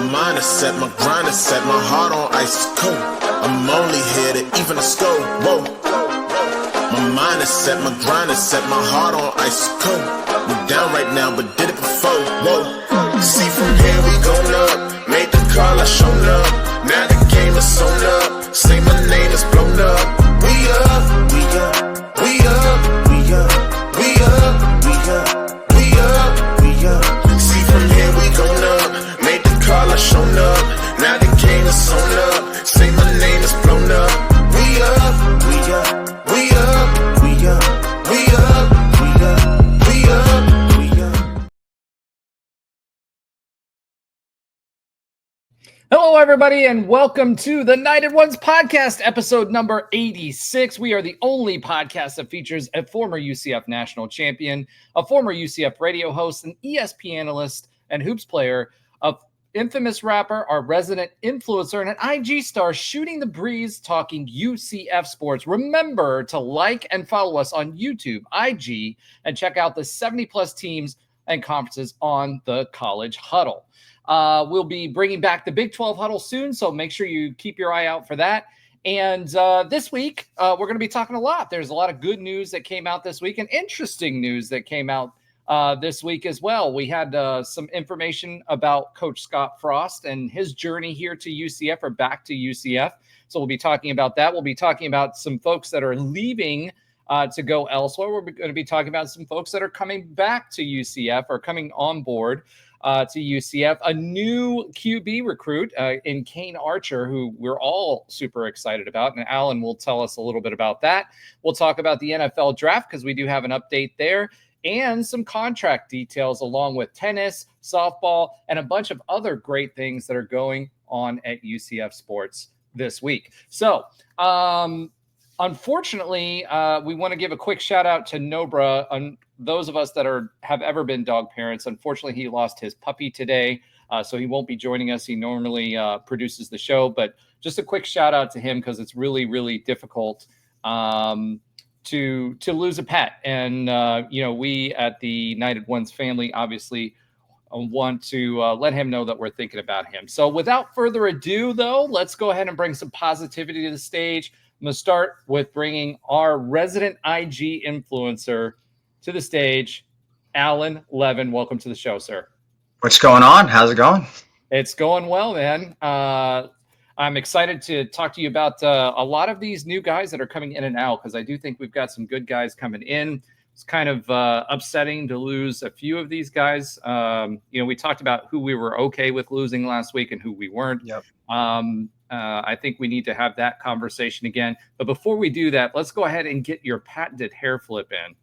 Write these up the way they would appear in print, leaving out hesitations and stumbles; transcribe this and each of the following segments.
mind is set, my grind is set, my heart on ice is cold. I'm only here to even a score. Whoa. My mind is set, my grind is set, my heart on ice is cold. We down right now, but did it before. Whoa. See from here we going up. Made the call, I shown up. Now the game is sewn up. Say my name is blown up. We up, we up, we up, we up, we up, we up, we up, we up. See from here we going up. Made the call, I shown up. Now the game is sewn up. Say my name is blown up. We up, we up, we up, we up, we up, we up, we up, we up. Hello, everybody, and welcome to the Knighted Ones podcast, episode number 86. We are the only podcast that features a former UCF national champion, a former UCF radio host, an ESPN analyst, and hoops player, a infamous rapper, our resident influencer, and an IG star shooting the breeze talking UCF sports. Remember to like and follow us on YouTube, IG, and check out the 70-plus teams and conferences on the College Huddle. We'll be bringing back the Big 12 Huddle soon, so make sure you keep your eye out for that. And this week, we're going to be talking a lot. There's a lot of good news that came out this week and interesting news that came out this week as well. We had some information about Coach Scottfrost and his journey here to UCF or back to UCF. So we'll be talking about that. We'll be talking about some folks that are leaving to go elsewhere. We're going to be talking about some folks that are coming back to UCF or coming on board to UCF, a new QB recruit in Kane Archer, who we're all super excited about. And Alan will tell us a little bit about that. We'll talk about the NFL draft because we do have an update there and some contract details along with tennis, softball, and a bunch of other great things that are going on at UCF Sports this week. So, unfortunately, we want to give a quick shout out to Nobra. Those of us that have ever been dog parents, unfortunately, he lost his puppy today, so he won't be joining us. He normally produces the show, but just a quick shout out to him because it's really, really difficult to lose a pet. And we at the Knighted Ones family obviously want to let him know that we're thinking about him. So without further ado, though, let's go ahead and bring some positivity to the stage. I'm going to start with bringing our resident IG influencer to the stage, Alan Levin. Welcome to the show, sir. What's going on? How's it going? It's going well, man. I'm excited to talk to you about a lot of these new guys that are coming in and out because I do think we've got some good guys coming in. It's kind of upsetting to lose a few of these guys. We talked about who we were okay with losing last week and who we weren't. Yep. I think we need to have that conversation again. But before we do that, let's go ahead and get your patented hair flip in.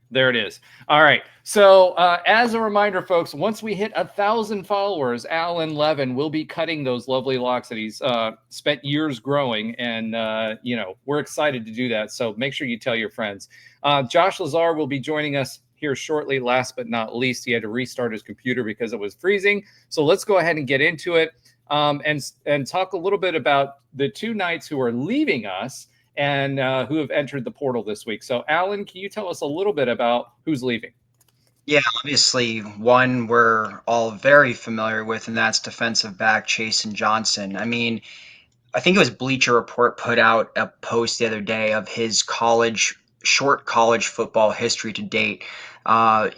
There it is. All right. So as a reminder, folks, once we hit 1,000 followers, Alan Levin will be cutting those lovely locks that he's spent years growing. And, we're excited to do that. So make sure you tell your friends. Josh Lazar will be joining us here shortly. Last but not least, he had to restart his computer because it was freezing. So let's go ahead and get into it and talk a little bit about the two Knights who are leaving us and who have entered the portal this week. So, Alan, can you tell us a little bit about who's leaving? Yeah, obviously one we're all very familiar with, and that's defensive back Chasen Johnson. I mean, I think it was Bleacher Report put out a post the other day of his short college football history to date. While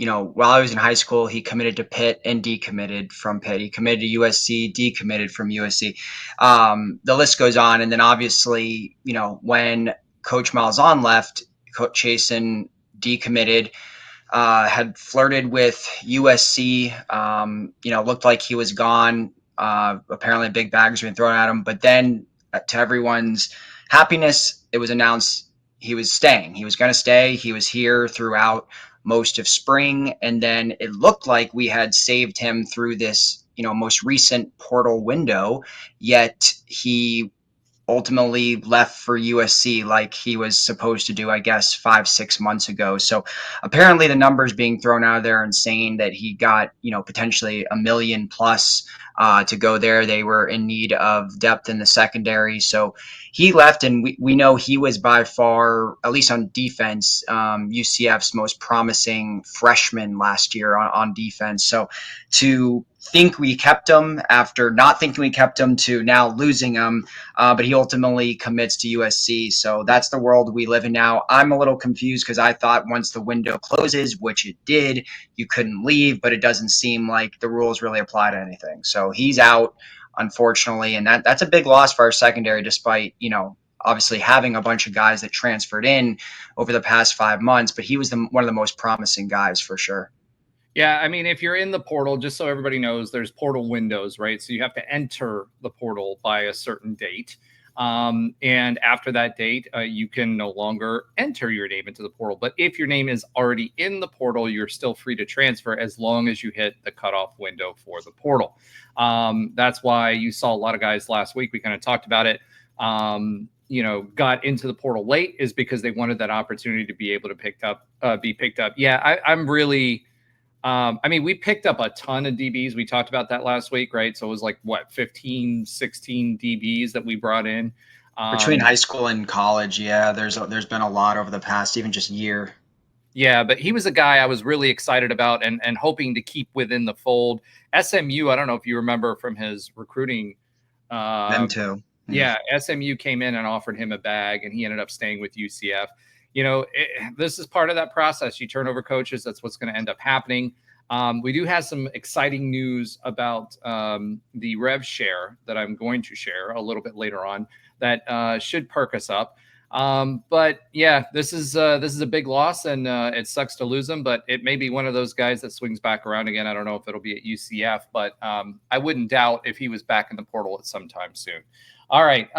I was in high school, he committed to Pitt and decommitted from Pitt. He committed to USC, decommitted from USC. The list goes on. And then obviously, when Coach Malzahn left, Coach Chasen decommitted, had flirted with USC, looked like he was gone. Apparently big bags were being thrown at him. But then to everyone's happiness, it was announced he was staying. He was going to stay. He was here throughout most of spring, and then it looked like we had saved him through this most recent portal window, yet he ultimately left for USC like he was supposed to do, I guess, 5-6 months ago. So apparently the numbers being thrown out there and saying that he got potentially $1 million plus to go there. They were in need of depth in the secondary, so he left, and we know he was by far, at least on defense, UCF's most promising freshman last year on defense. So to think we kept him after not thinking we kept him to now losing him, but he ultimately commits to USC. So that's the world we live in now. I'm a little confused because I thought once the window closes, which it did, you couldn't leave, but it doesn't seem like the rules really apply to anything. So he's out, unfortunately, and that's a big loss for our secondary, despite, obviously having a bunch of guys that transferred in over the past 5 months, but he was one of the most promising guys for sure. Yeah, I mean, if you're in the portal, just so everybody knows, there's portal windows, right? So you have to enter the portal by a certain date. And after that date, you can no longer enter your name into the portal. But if your name is already in the portal, you're still free to transfer as long as you hit the cutoff window for the portal. That's why you saw a lot of guys last week. We kind of talked about it. Got into the portal late is because they wanted that opportunity to be able to be picked up. Yeah, I'm really. We picked up a ton of DBs. We talked about that last week, right? So it was like, 15, 16 DBs that we brought in. Between high school and college, yeah, there's been a lot over the past even just year. Yeah, but he was a guy I was really excited about and hoping to keep within the fold. SMU, I don't know if you remember from his recruiting. Them too. Yeah, SMU came in and offered him a bag, and he ended up staying with UCF. This is part of that process. You turn over coaches. That's what's going to end up happening. We do have some exciting news about the rev share that I'm going to share a little bit later on that should perk us up. But yeah, this is a big loss, and it sucks to lose him, but it may be one of those guys that swings back around again. I don't know if it'll be at UCF, but I wouldn't doubt if he was back in the portal at some time soon. All right.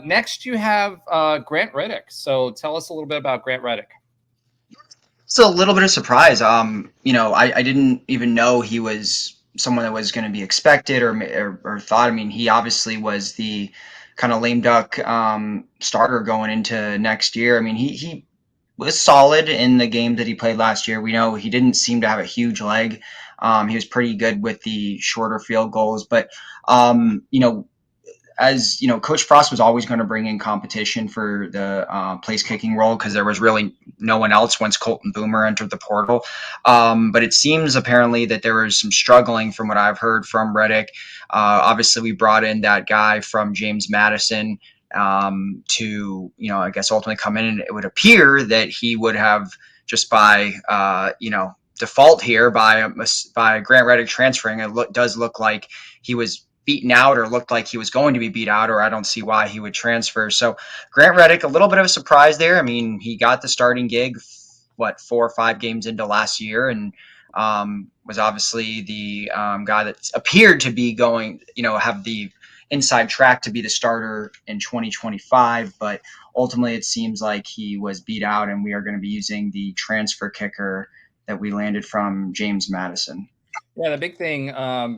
Next, you have Grant Reddick. So tell us a little bit about Grant Reddick. It's a little bit of surprise. I didn't even know he was someone that was going to be expected or thought. I mean, he obviously was the kind of lame duck starter going into next year. I mean, he was solid in the game that he played last year. We know he didn't seem to have a huge leg. He was pretty good with the shorter field goals, but as you know, Coach Frost was always going to bring in competition for the place kicking role because there was really no one else once Colton Boomer entered the portal. But it seems apparently that there was some struggling from what I've heard from Reddick. Obviously, we brought in that guy from James Madison to, I guess ultimately come in, and it would appear that he would have just by, default here by Grant Reddick transferring. It does look like he was beaten out or looked like he was going to be beat out, or I don't see why he would transfer. So Grant Reddick, a little bit of a surprise there. I mean, he got the starting gig, 4 or 5 games into last year, and was obviously the guy that appeared to be going, have the inside track to be the starter in 2025. But ultimately, it seems like he was beat out, and we are going to be using the transfer kicker that we landed from James Madison. Yeah, the big thing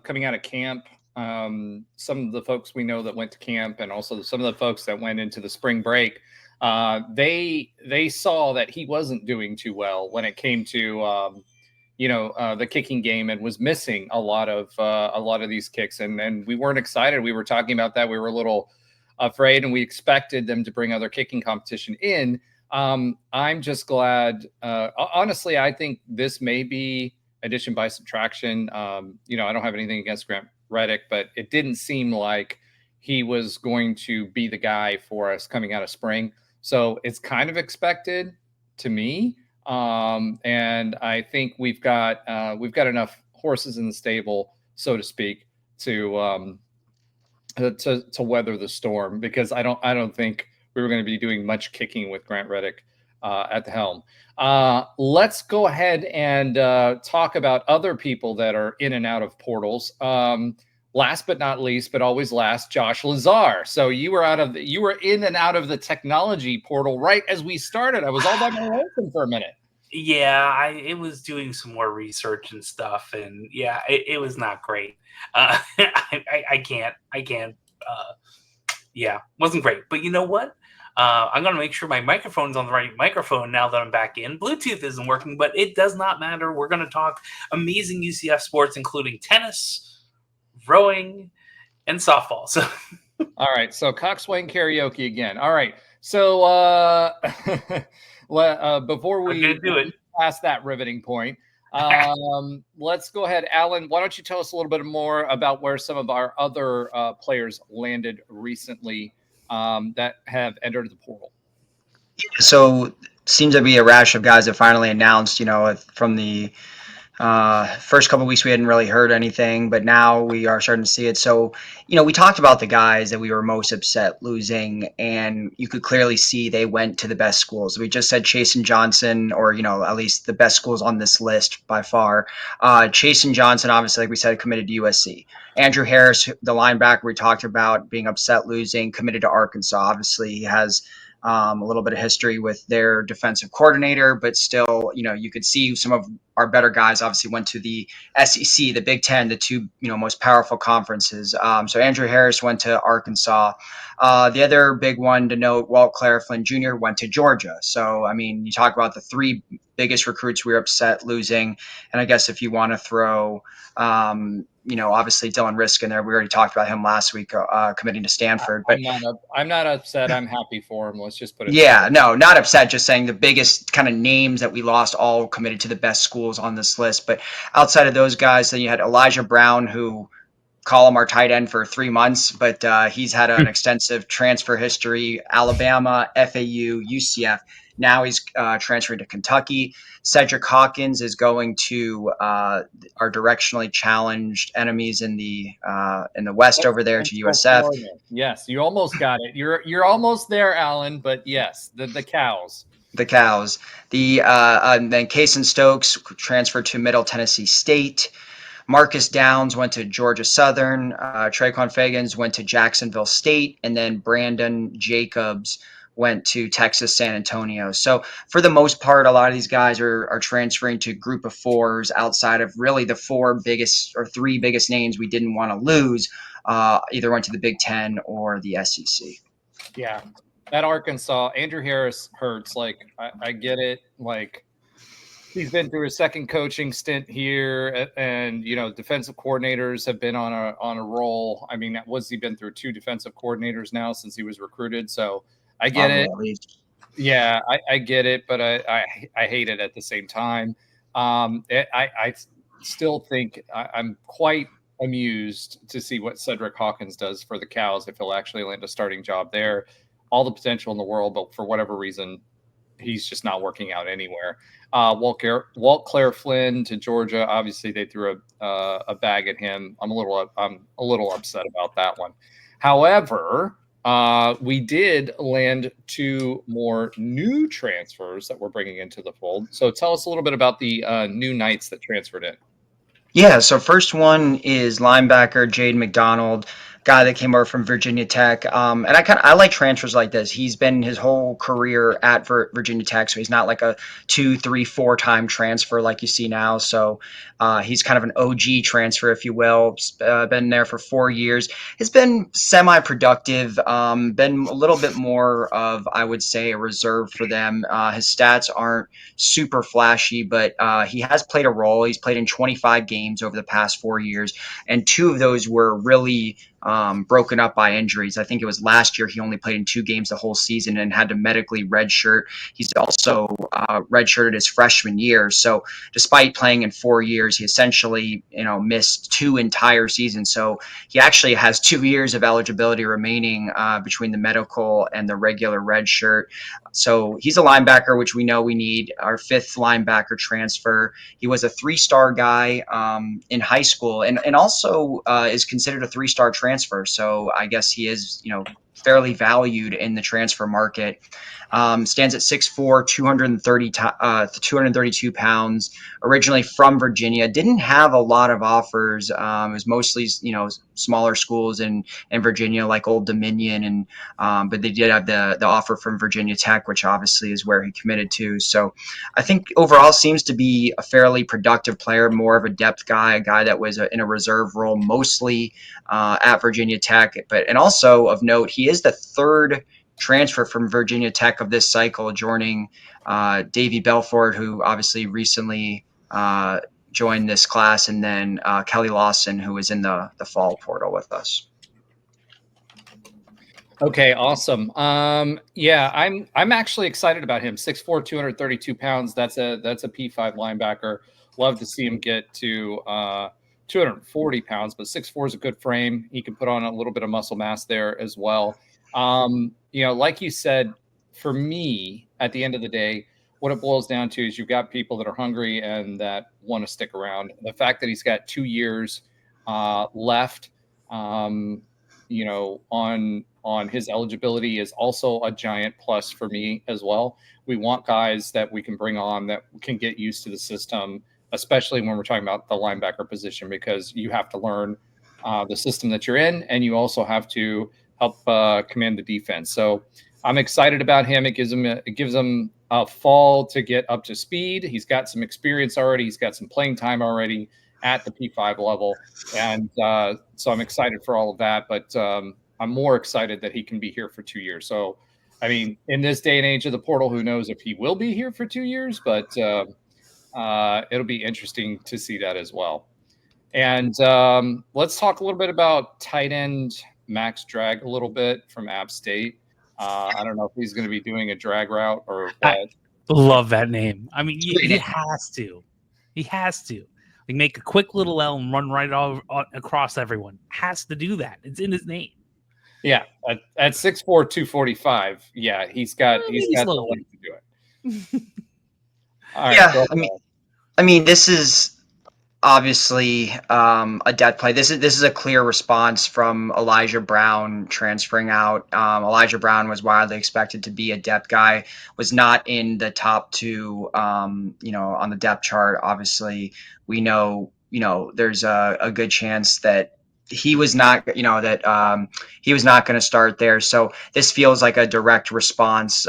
coming out of camp, some of the folks we know that went to camp, and also some of the folks that went into the spring break, they saw that he wasn't doing too well when it came to the kicking game, and was missing a lot of these kicks, and we weren't excited. We were talking about that. We were a little afraid, and we expected them to bring other kicking competition in. I'm just glad. Honestly, I think this may be addition by subtraction. I don't have anything against Grant Reddick, but it didn't seem like he was going to be the guy for us coming out of spring. So it's kind of expected to me. And I think we've got enough horses in the stable, so to speak, to weather the storm, because I don't think we were going to be doing much kicking with Grant Reddick at the helm. Let's go ahead and talk about other people that are in and out of portals. Last but not least, but always last, Josh Lazar. So you were in and out of the technology portal right as we started. I was all by my own for a minute. Yeah, it was doing some more research and stuff, and yeah, it was not great. I can't. Wasn't great. But you know what? I'm going to make sure my microphone's on the right microphone now that I'm back in. Bluetooth isn't working, but it does not matter. We're going to talk amazing UCF sports, including tennis, rowing, and softball. So, all right. So coxswain karaoke again. All right. So before we do it past that riveting point, Let's go ahead. Alan, why don't you tell us a little bit more about where some of our other players landed recently that have entered the portal? So seems to be a rash of guys that finally announced, from the first couple of weeks we hadn't really heard anything, but now we are starting to see it. So, we talked about the guys that we were most upset losing, and you could clearly see they went to the best schools. We just said Chase and Johnson, or, at least the best schools on this list by far. Chase and Johnson, obviously, like we said, committed to USC. Andrew Harris, the linebacker we talked about being upset losing, committed to Arkansas. Obviously, he has a little bit of history with their defensive coordinator, but still, you could see some of our better guys obviously went to the SEC, the Big Ten, the two most powerful conferences. So Andrew Harris went to Arkansas. The other big one to note, Walt Flynn Jr. went to Georgia. So I mean, you talk about the three biggest recruits we were upset losing, and I guess if you want to throw obviously Dylan Risk in there. We already talked about him last week, committing to Stanford. But I'm not upset. I'm happy for him. Let's just put it. Yeah, no, not upset. Just saying the biggest kind of names that we lost all committed to the best schools on this list. But outside of those guys, then you had Elijah Brown, who call him our tight end for 3 months, but he's had an extensive transfer history: Alabama, FAU, UCF. Now he's transferring to Kentucky. Cedric Hawkins is going to our directionally challenged enemies in the West over there to USF. Florida. Yes, you almost got it. You're almost there, Alan. But yes, the cows. The cows. Then Kason Stokes transferred to Middle Tennessee State. Marcus Downs went to Georgia Southern. Traquan Fagans went to Jacksonville State, and then Brandon Jacobs went to Texas San Antonio. So for the most part, a lot of these guys are transferring to group of fours outside of really the three biggest names we didn't want to lose. Either went to the Big Ten or the SEC. Yeah, that Arkansas, Andrew Harris hurts. Like I get it. Like he's been through a second coaching stint here, and defensive coordinators have been on a roll. I mean, he been through 2 defensive coordinators now since he was recruited. So I get it. Yeah, I get it, but I hate it at the same time. I still think I'm quite amused to see what Cedric Hawkins does for the Cows if he'll actually land a starting job there. All the potential in the world, but for whatever reason, he's just not working out anywhere. Walt Flynn to Georgia. Obviously, they threw a bag at him. I'm a little upset about that one. However, we did land 2 more new transfers that we're bringing into the fold. So tell us a little bit about the new Knights that transferred in. Yeah, so first one is linebacker Jayden McDonald, guy that came over from Virginia Tech. And I like transfers like this. He's been his whole career at Virginia Tech, so he's not like a 2, 3, 4-time transfer like you see now. So he's kind of an OG transfer, if you will. Been there for 4 years. Has been semi-productive. Been a little bit more of, I would say, a reserve for them. His stats aren't super flashy, but he has played a role. He's played in 25 games over the past 4 years, and 2 of those were really broken up by injuries. I think it was last year he only played in 2 games the whole season and had to medically redshirt. He's also redshirted his freshman year. So despite playing in 4 years, he essentially missed 2 entire seasons. So he actually has 2 years of eligibility remaining between the medical and the regular redshirt. So he's a linebacker, which we know we need. Our 5th linebacker transfer. He was a 3-star guy in high school, and also is considered a 3-star transfer. So I guess he is, fairly valued in the transfer market. Stands at 6'4", 232 pounds. Originally from Virginia, didn't have a lot of offers. It was mostly, smaller schools in Virginia, like Old Dominion, and but they did have the offer from Virginia Tech, which obviously is where he committed to. So I think overall seems to be a fairly productive player, more of a depth guy, a guy that was in a reserve role mostly at Virginia Tech. And also of note, he is the 3rd transfer from Virginia Tech of this cycle, joining Davey Belfort, who obviously recently joined this class, and then Kelly Lawson, who was in the fall portal with us. Okay, awesome. Yeah, I'm actually excited about him. 6'4", 232 pounds. That's a P5 linebacker. Love to see him get to 240 pounds, but 6'4" is a good frame. He can put on a little bit of muscle mass there as well. Like you said, for me, at the end of the day, what it boils down to is you've got people that are hungry and that want to stick around. The fact that he's got 2 years left, on his eligibility is also a giant plus for me as well. We want guys that we can bring on that can get used to the system, especially when we're talking about the linebacker position, because you have to learn the system that you're in, and you also have to help command the defense. So I'm excited about him. It gives him a fall to get up to speed. He's got some experience already. He's got some playing time already at the P5 level. And so I'm excited for all of that. But I'm more excited that he can be here for 2 years. So, I mean, in this day and age of the portal, who knows if he will be here for 2 years, but it'll be interesting to see that as well. And let's talk a little bit about tight end Max Drag a little bit from App State. I don't know if he's going to be doing a drag route or what. I love that name. I mean, he has to. He has to. Like, make a quick little L and run right across everyone. Has to do that. It's in his name. Yeah, at 6'4", 245. Yeah, he's got the leg to do it. All right, yeah, I mean, this is obviously a depth play. This is a clear response from Elijah Brown transferring out. Elijah Brown was widely expected to be a depth guy, was not in the top 2, on the depth chart. Obviously, we know, there's a good chance that he was not, he was not going to start there. So this feels like a direct response,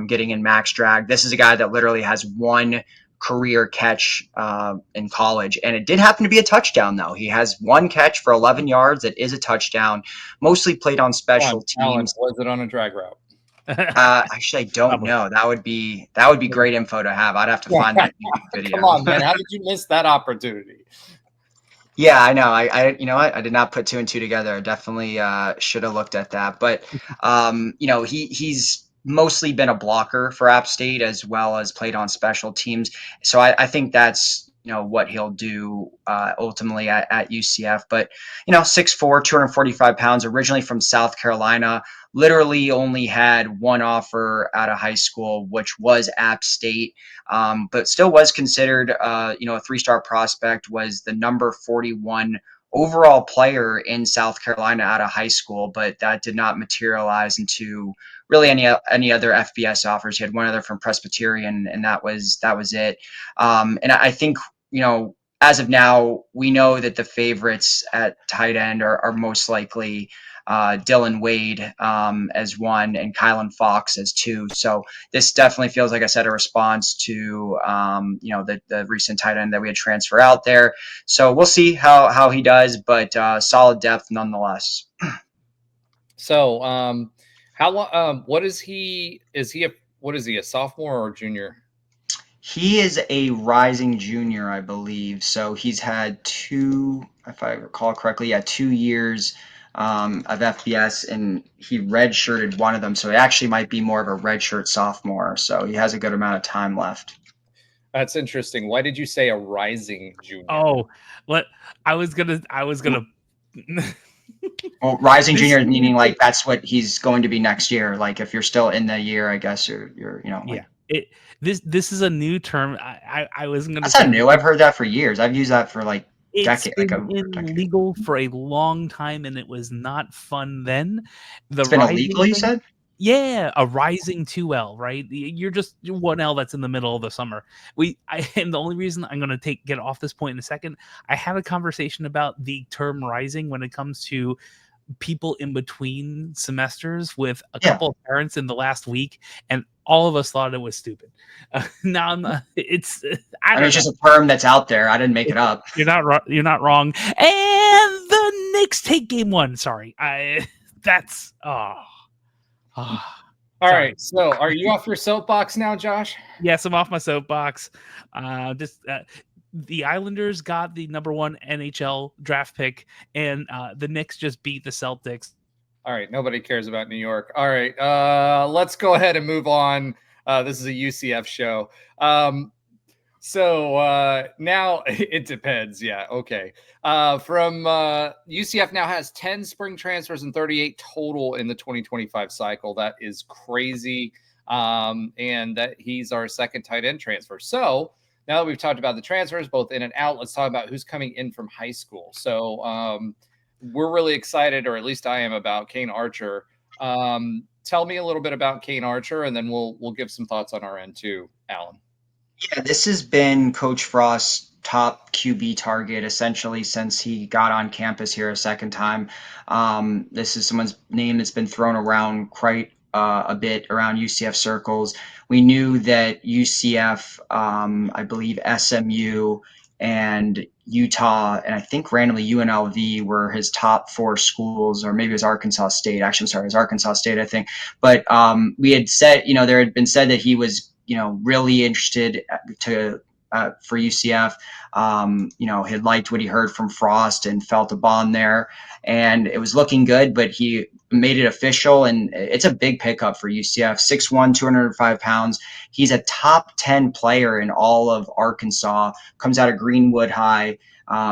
getting in Max Drag. This is a guy that literally has one career catch in college, and it did happen to be a touchdown, though. He has one catch for 11 yards. It is a touchdown, mostly played on special teams. Alan, was it on a drag route? Actually, I don't know. That would be great info to have. I'd have to find that video. Come on, man. How did you miss that opportunity? Yeah, I know. I you know what? I did not put 2 and 2 together. I definitely should have looked at that. But he's mostly been a blocker for App State as well as played on special teams. So I think that's what he'll do ultimately at UCF. But 6'4", 245 pounds, originally from South Carolina. Literally only had one offer out of high school, which was App State, but still was considered, a 3-star prospect, was the number 41 overall player in South Carolina out of high school, but that did not materialize into really any other FBS offers. He had one other from Presbyterian, and that was it. And I think, as of now, we know that the favorites at tight end are most likely Dylan Wade as 1 and Kylan Fox as 2. So this definitely feels, like I said, a response to the recent tight end that we had transfer out there. So we'll see how he does, but solid depth nonetheless. So how long? What is he? What is he? A sophomore or a junior? He is a rising junior, I believe. So he's had 2, if I recall correctly, 2 years of FBS, and he redshirted one of them. So he actually might be more of a redshirt sophomore. So he has a good amount of time left. That's interesting. Why did you say a rising junior? Oh, what I was gonna. Well, rising junior meaning like that's what he's going to be next year. Like if you're still in the year, I guess you're like, yeah. This is a new term. I wasn't gonna. That's not new. I've heard that for years. I've used that for like decades. It's been illegal for a long time, and it was not fun then. It's been illegal, you said? Yeah, a rising 2L, right? You're just 1L that's in the middle of the summer. And the only reason I'm going to get off this point in a second, I had a conversation about the term rising when it comes to people in between semesters with a couple of parents in the last week, and all of us thought it was stupid. Now it's just a term that's out there. I didn't make it up. You're not wrong. And the Knicks take game 1. Sorry, that's all right. So are you off your soapbox now, Josh? Yes, I'm off my soapbox. The Islanders got the number 1 NHL draft pick, and the Knicks just beat the Celtics. All right. Nobody cares about New York. All right. Let's go ahead and move on. This is a UCF show. So now it depends. Yeah. Okay. From UCF now has 10 spring transfers and 38 total in the 2025 cycle. That is crazy. And that he's our second tight end transfer. So now that we've talked about the transfers, both in and out, let's talk about who's coming in from high school. So we're really excited, or at least I am, about Kane Archer. Tell me a little bit about Kane Archer, and then we'll give some thoughts on our end too, Alan. Yeah, this has been Coach Frost's top QB target essentially since he got on campus here a second time. This is someone's name that's been thrown around quite a bit around UCF circles. We knew that UCF, I believe SMU and Utah, and I think randomly UNLV were his top 4 schools, or maybe it was Arkansas State. Actually, I'm sorry, it was Arkansas State, I think. But we had said, there had been said that he was really interested for UCF. He liked what he heard from Frost and felt a bond there, and it was looking good, but he made it official, and it's a big pickup for UCF. 6'1", 205 pounds. He's a top 10 player in all of Arkansas, comes out of Greenwood High.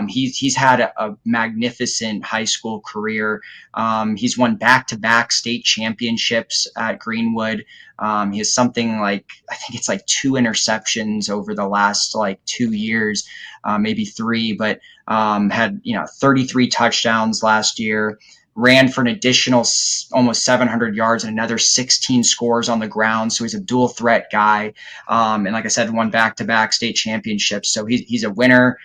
He's had a magnificent high school career. He's won back-to-back state championships at Greenwood. He has something like, I think it's like 2 interceptions over the last 2 years, maybe 3, but had 33 touchdowns last year. Ran for an additional almost 700 yards and another 16 scores on the ground. So he's a dual threat guy. And like I said, won back-to-back state championships. So he's a winner.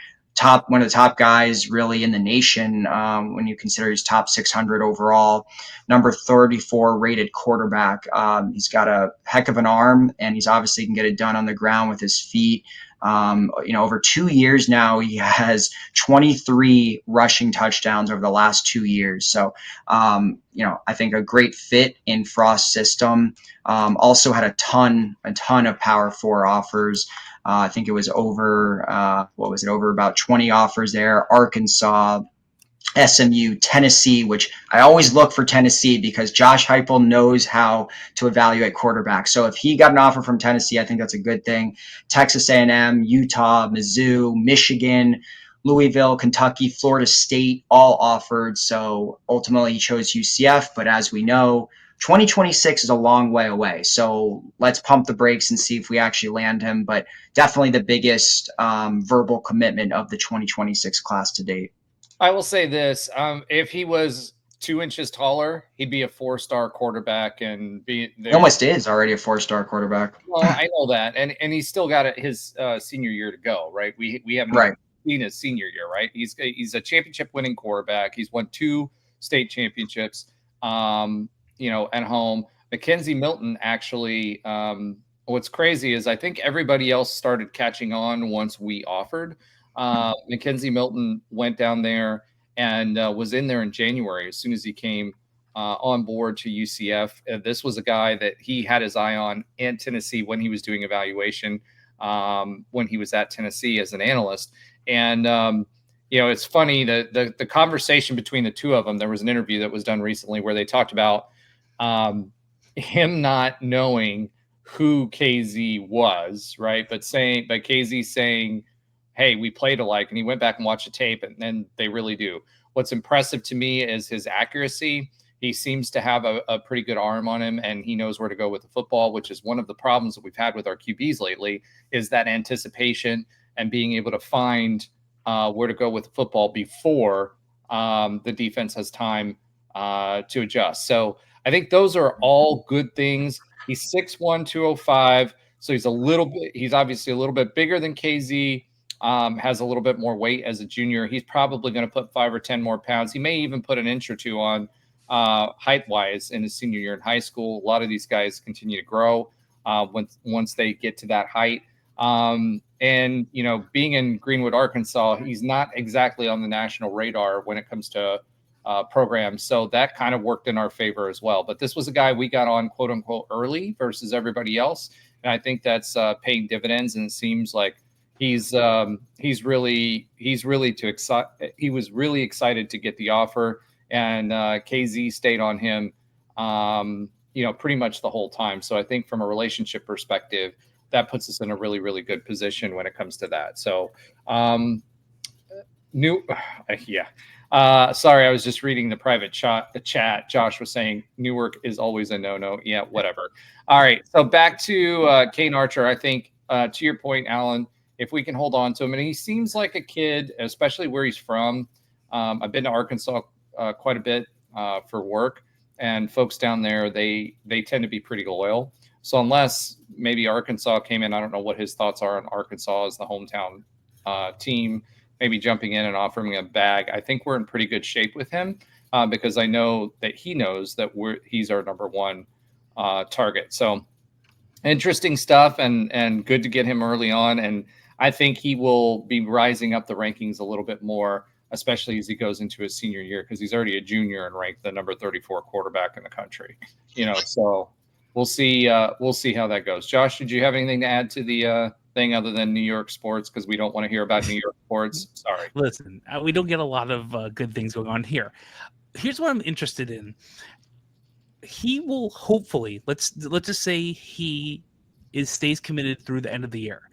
One of the top guys really in the nation when you consider he's top 600 overall. Number 34 rated quarterback. He's got a heck of an arm, and he's obviously can get it done on the ground with his feet. Over 2 years now, he has 23 rushing touchdowns over the last 2 years. So, I think a great fit in Frost's system. Also had a ton of Power 4 offers. I think it was over about 20 offers there. Arkansas, SMU, Tennessee, which I always look for Tennessee because Josh Heupel knows how to evaluate quarterbacks. So if he got an offer from Tennessee, I think that's a good thing. Texas A&M, Utah, Mizzou, Michigan, Louisville, Kentucky, Florida State, all offered. So ultimately he chose UCF, but as we know, 2026 is a long way away. So let's pump the brakes and see if we actually land him. But definitely the biggest verbal commitment of the 2026 class to date. I will say this: if he was 2 inches taller, he'd be a 4-star quarterback, and he almost is already a 4-star quarterback. Well, I know that, and he's still got his senior year to go, right? We haven't seen his senior year, right? He's a championship winning quarterback. He's won 2 state championships, at home. Mackenzie Milton actually. What's crazy is I think everybody else started catching on once we offered. Mackenzie Milton went down there and was in there in January as soon as he came on board to UCF. This was a guy that he had his eye on in Tennessee when he was doing evaluation, when he was at Tennessee as an analyst. And, it's funny that the conversation between the two of them, there was an interview that was done recently where they talked about him not knowing who KZ was, right? But KZ saying, hey, we played alike, and he went back and watched the tape, and then they really do. What's impressive to me is his accuracy. He seems to have a pretty good arm on him, and he knows where to go with the football, which is one of the problems that we've had with our QBs lately, is that anticipation and being able to find where to go with the football before the defense has time to adjust. So I think those are all good things. He's 6'1", 205, so he's obviously a little bit bigger than KZ. Has a little bit more weight as a junior. He's probably going to put 5 or 10 more pounds. He may even put an inch or 2 on height-wise in his senior year in high school. A lot of these guys continue to grow once they get to that height. And, being in Greenwood, Arkansas, he's not exactly on the national radar when it comes to programs. So that kind of worked in our favor as well. But this was a guy we got on, quote unquote, early versus everybody else. And I think that's paying dividends. And it seems like he was really excited to get the offer, and KZ stayed on him, pretty much the whole time. So I think from a relationship perspective, that puts us in a really, really good position when it comes to that. So, sorry, I was just reading the private chat. Josh was saying Newark is always a no-no. Yeah, whatever. All right, so back to Kane Archer. I think to your point, Alan, if we can hold on to him, and he seems like a kid, especially where he's from. I've been to Arkansas quite a bit for work, and folks down there, they tend to be pretty loyal. So unless maybe Arkansas came in, I don't know what his thoughts are on Arkansas as the hometown team, maybe jumping in and offering a bag. I think we're in pretty good shape with him because I know that he knows that he's our number one target. So interesting stuff and good to get him early on. And I think he will be rising up the rankings a little bit more, especially as he goes into his senior year, because he's already a junior and ranked the number 34 quarterback in the country. So we'll see how that goes. Josh, did you have anything to add to the thing other than New York sports? Because we don't want to hear about New York sports. Sorry. Listen, we don't get a lot of good things going on here. Here's what I'm interested in. He will hopefully, let's just say he stays committed through the end of the year.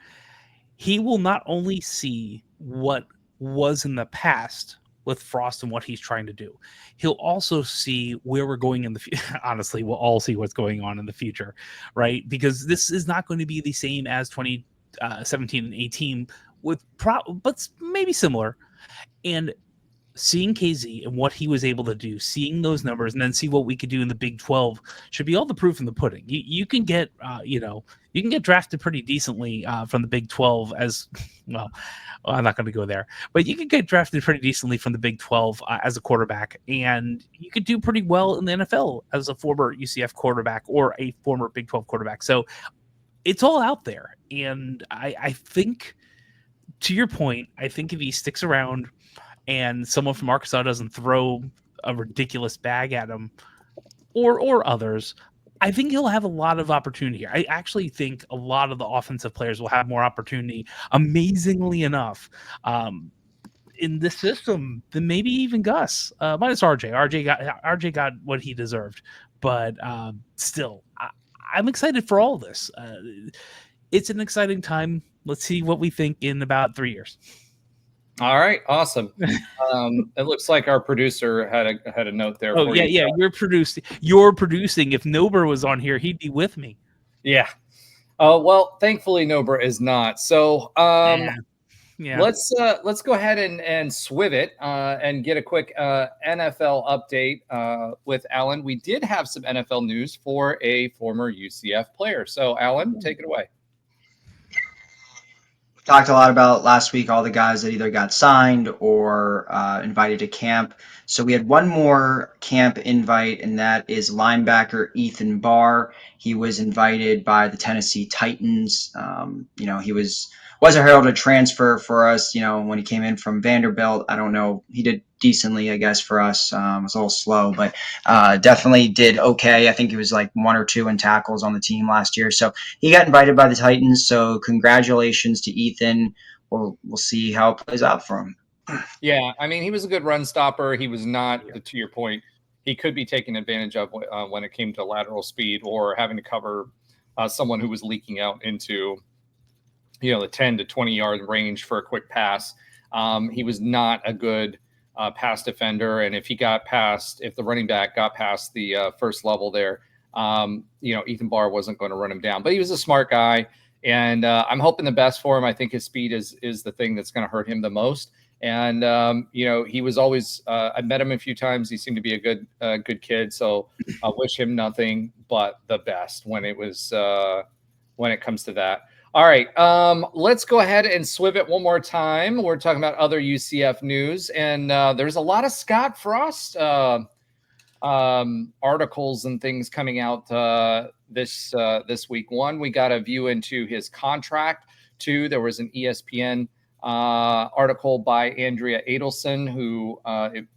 He will not only see what was in the past with Frost and what he's trying to do, he'll also see where we're going in the future. Honestly, we'll all see what's going on in the future, right? Because this is not going to be the same as 2017 and 18 but maybe similar. And seeing KZ and what he was able to do, seeing those numbers, and then see what we could do in the Big 12 should be all the proof in the pudding. You can get, you can get drafted pretty decently from the Big 12 as well. I'm not going to go there, but you can get drafted pretty decently from the Big 12 as a quarterback, and you could do pretty well in the NFL as a former UCF quarterback or a former Big 12 quarterback. So it's all out there, and I think, to your point, I think if he sticks around and someone from Arkansas doesn't throw a ridiculous bag at him or others, I think he'll have a lot of opportunity. I actually think a lot of the offensive players will have more opportunity, amazingly enough, in this system than maybe even Gus, minus RJ. RJ got what he deserved, but still, I'm excited for all this. It's an exciting time. Let's see what we think in about 3 years. All right, awesome. It looks like our producer had a note there. Oh, yeah. You're producing. If Nober was on here, he'd be with me. Yeah. Well, thankfully Nober is not. So yeah. Let's go ahead and swiv it and get a quick NFL update with Alan. We did have some NFL news for a former UCF player. So Alan, take it away. Talked a lot about last week all the guys that either got signed or invited to camp. So we had one more camp invite, and that is linebacker Ethan Barr. He was invited by the Tennessee Titans. He was a heralded transfer for us. When he came in from Vanderbilt, I don't know, he did decently, I guess, for us. Was a little slow, but definitely did okay. I think he was like 1 or 2 in tackles on the team last year. So he got invited by the Titans. So congratulations to Ethan. We'll see how it plays out for him. Yeah, I mean, he was a good run stopper. He was not, to your point, he could be taken advantage of when it came to lateral speed or having to cover someone who was leaking out into, the 10 to 20 yard range for a quick pass. He was not a good pass defender. And if the running back got past the first level there, Ethan Barr wasn't going to run him down. But he was a smart guy, and I'm hoping the best for him. I think his speed is the thing that's going to hurt him the most. And he was always. I met him a few times. He seemed to be a good kid. So I wish him nothing but the best when it comes to that. All right, let's go ahead and swiv it one more time. We're talking about other UCF news, and there's a lot of Scottfrost articles and things coming out this week. One, we got a view into his contract. Two, there was an ESPN article by Andrea Adelson, who,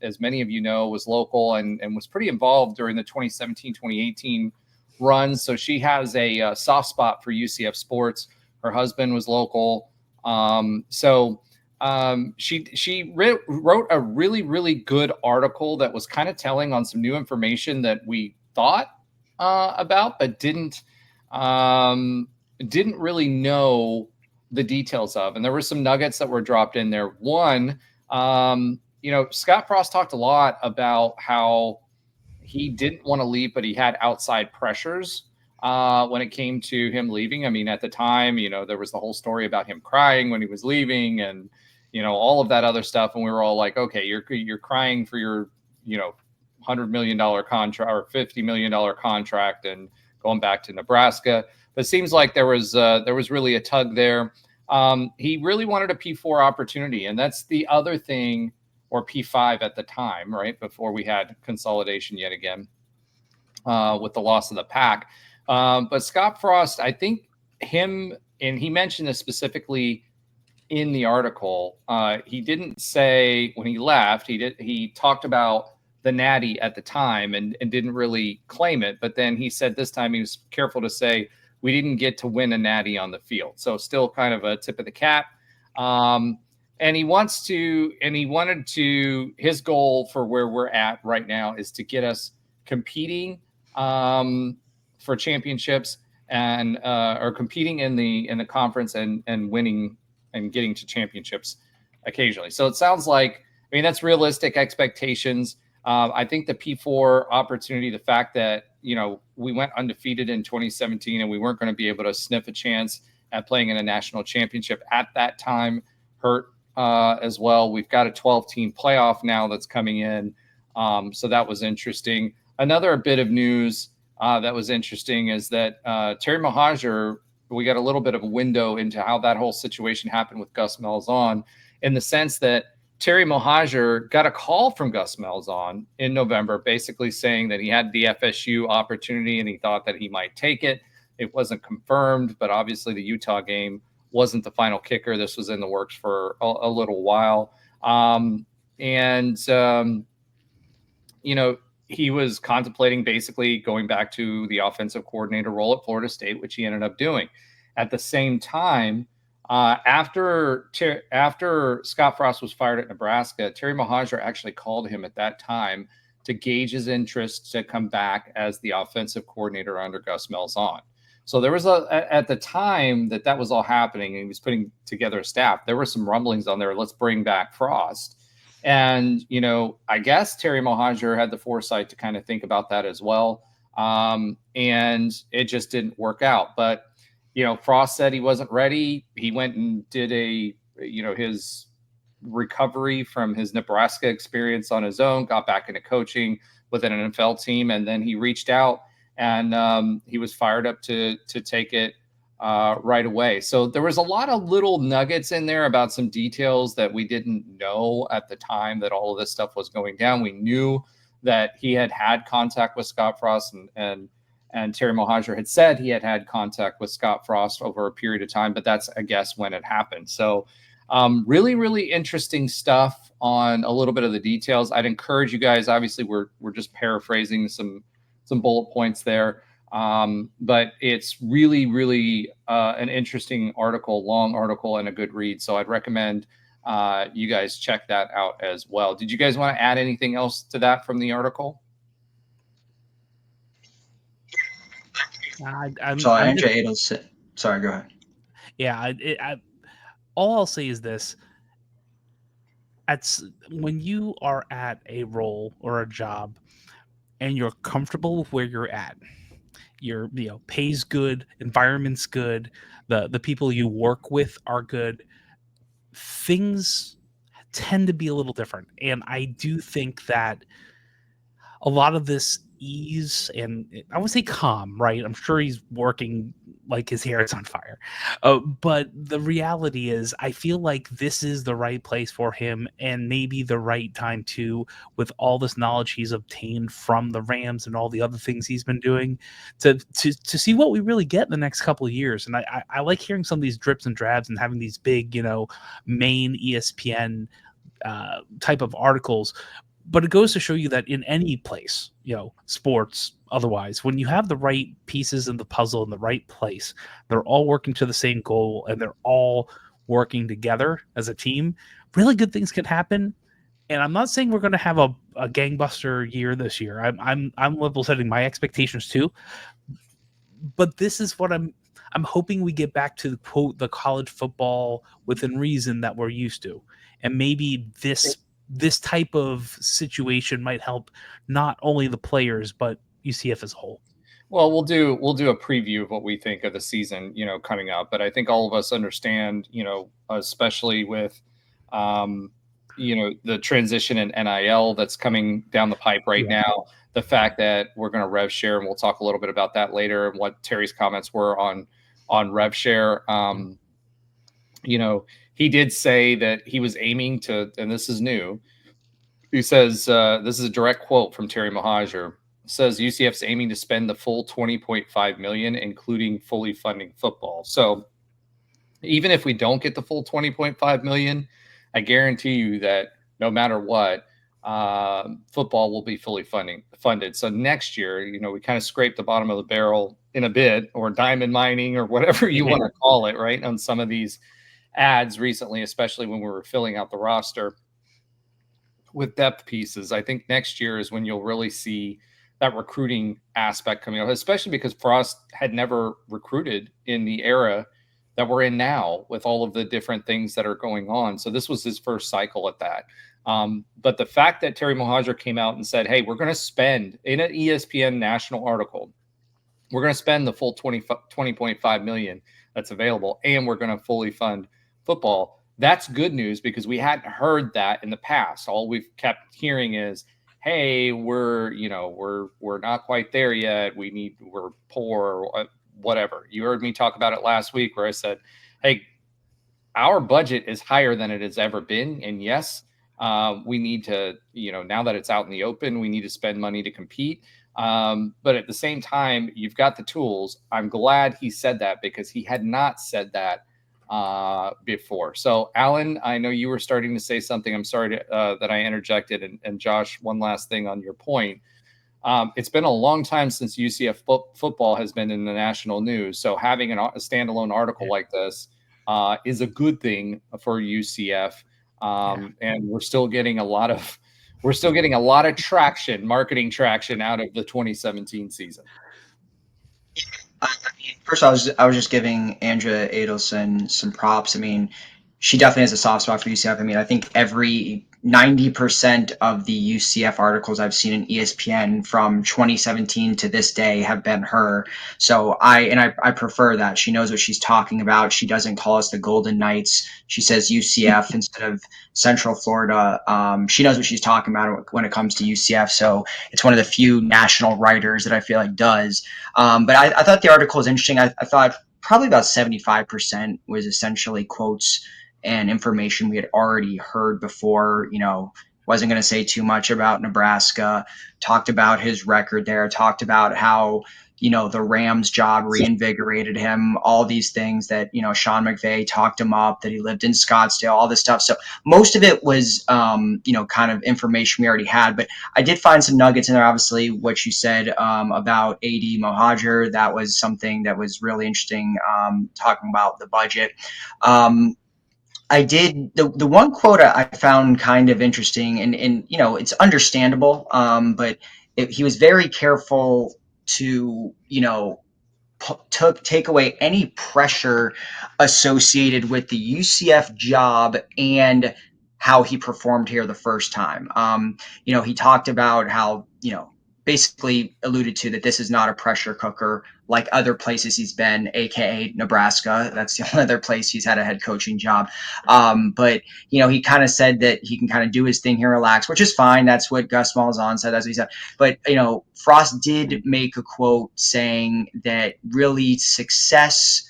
as many of you know, was local and was pretty involved during the 2017-2018 run. So she has a soft spot for UCF sports. Her husband was local. She wrote a really, really good article that was kind of telling on some new information that we thought about, but didn't didn't really know the details of. And there were some nuggets that were dropped in there. One, Scottfrost talked a lot about how he didn't want to leave, but he had outside pressures when it came to him leaving. I mean, at the time, there was the whole story about him crying when he was leaving and, all of that other stuff. And we were all like, okay, you're crying for your, $100 million contract or $50 million contract and going back to Nebraska. But it seems like there was really a tug there. He really wanted a P4 opportunity. And that's the other thing, or P5 at the time, right? Before we had consolidation yet again with the loss of the Pac. But Scottfrost, I think him, and he mentioned this specifically in the article, he didn't say when he left, he talked about the Natty at the time and didn't really claim it. But then he said this time he was careful to say, we didn't get to win a Natty on the field. So still kind of a tip of the cap. And he wanted to, his goal for where we're at right now is to get us competing for championships and or competing in the conference and winning and getting to championships occasionally. So it sounds like, that's realistic expectations. I think the P4 opportunity, the fact that, we went undefeated in 2017 and we weren't going to be able to sniff a chance at playing in a national championship at that time hurt as well. We've got a 12-team playoff now that's coming in. So that was interesting. Another bit of news that was interesting is that Terry Mohajir, we got a little bit of a window into how that whole situation happened with Gus Malzahn, in the sense that Terry Mohajir got a call from Gus Malzahn in November, basically saying that he had the FSU opportunity and he thought that he might take it. It wasn't confirmed, but obviously the Utah game wasn't the final kicker. This was in the works for a little while. He was contemplating basically going back to the offensive coordinator role at Florida State, which he ended up doing. At the same time, after Scottfrost was fired at Nebraska, Terry Mohajir actually called him at that time to gauge his interest to come back as the offensive coordinator under Gus Malzahn. So there was at the time that was all happening, and he was putting together a staff, there were some rumblings on there. Let's bring back Frost. And, I guess Terry Mohajir had the foresight to kind of think about that as well. And it just didn't work out. But, Frost said he wasn't ready. He went and did his recovery from his Nebraska experience on his own, got back into coaching with an NFL team. And then he reached out and he was fired up to take it right away. So there was a lot of little nuggets in there about some details that we didn't know at the time that all of this stuff was going down. We knew that he had contact with Scottfrost and Terry Mohajir had said he had contact with Scottfrost over a period of time, but that's, I guess, when it happened. So really, really interesting stuff on a little bit of the details. I'd encourage you guys, obviously we're just paraphrasing some bullet points there. But it's really, really an interesting article, long article, and a good read. So I'd recommend you guys check that out as well. Did you guys want to add anything else to that from the article? Sorry, go ahead. Yeah, all I'll say is this. When you are at a role or a job and you're comfortable with where you're at, your pay's good, environment's good, the people you work with are good, things tend to be a little different. And I do think that a lot of this ease, and I would say calm, right? I'm sure he's working like his hair is on fire. But the reality is, I feel like this is the right place for him, and maybe the right time too, with all this knowledge he's obtained from the Rams and all the other things he's been doing, to see what we really get in the next couple of years. And I like hearing some of these drips and drabs and having these big, main ESPN type of articles. But it goes to show you that in any place, sports, otherwise, when you have the right pieces in the puzzle in the right place, they're all working to the same goal and they're all working together as a team, really good things can happen. And I'm not saying we're going to have a gangbuster year this year. I'm level setting my expectations too. But this is what I'm I'm hoping we get back to quote the college football within reason that we're used to, and maybe this type of situation might help not only the players but UCF as a whole. Well, we'll do a preview of what we think of the season, coming up. But I think all of us understand, especially with, the transition in NIL that's coming down the pipe right now. The fact that we're going to rev share, and we'll talk a little bit about that later, and what Terry's comments were on rev share. He did say that he was aiming to, and this is new. He says this is a direct quote from Terry Mohajir. Says UCF's aiming to spend the full $20.5 million, including fully funding football. So even if we don't get the full $20.5 million, I guarantee you that no matter what, football will be fully funded. So next year, we kind of scrape the bottom of the barrel in a bit, or diamond mining, or whatever you want to call it, right? On some of these ads recently, especially when we were filling out the roster with depth pieces. I think next year is when you'll really see that recruiting aspect coming up, especially because Frost had never recruited in the era that we're in now with all of the different things that are going on. So this was his first cycle at that. But the fact that Terry Mohajir came out and said, hey, we're going to spend, in an ESPN national article, we're going to spend the full $20.5 million that's available, and we're going to fully fund football. That's good news, because we hadn't heard that in the past. All we've kept hearing is, hey, we're not quite there yet. We're poor, or whatever. You heard me talk about it last week, where I said, hey, our budget is higher than it has ever been. And yes, we need to, now that it's out in the open, we need to spend money to compete. But at the same time, you've got the tools. I'm glad he said that, because he had not said that before. So Alan, I know you were starting to say something. I'm sorry that I interjected. And Josh, one last thing on your point. It's been a long time since UCF football has been in the national news. So having a standalone article like this is a good thing for UCF. And we're still getting a lot of traction, marketing traction, out of the 2017 season. First, I was just giving Andrea Adelson some props. I mean, she definitely has a soft spot for UCF. I mean, I think every 90% of the UCF articles I've seen in ESPN from 2017 to this day have been her. So I prefer that. She knows what she's talking about. She doesn't call us the Golden Knights. She says UCF instead of Central Florida. She knows what she's talking about when it comes to UCF. So it's one of the few national writers that I feel like does. But I thought the article was interesting. I thought probably about 75% was essentially quotes and information we had already heard before. Wasn't going to say too much about Nebraska, talked about his record there, talked about how, the Rams job reinvigorated him, all these things that, Sean McVay talked him up, that he lived in Scottsdale, all this stuff. So most of it was, kind of information we already had, but I did find some nuggets in there. Obviously, what you said about AD Mohajir, that was something that was really interesting, talking about the budget. I did the one quote I found kind of interesting, and it's understandable, but he was very careful to take away any pressure associated with the UCF job and how he performed here the first time. He talked about how basically alluded to that this is not a pressure cooker like other places he's been, aka Nebraska. That's the only other place he's had a head coaching job. But he kind of said that he can kind of do his thing here, relax, which is fine. That's what Gus Malzahn said. That's what he said. But Frost did make a quote saying that really success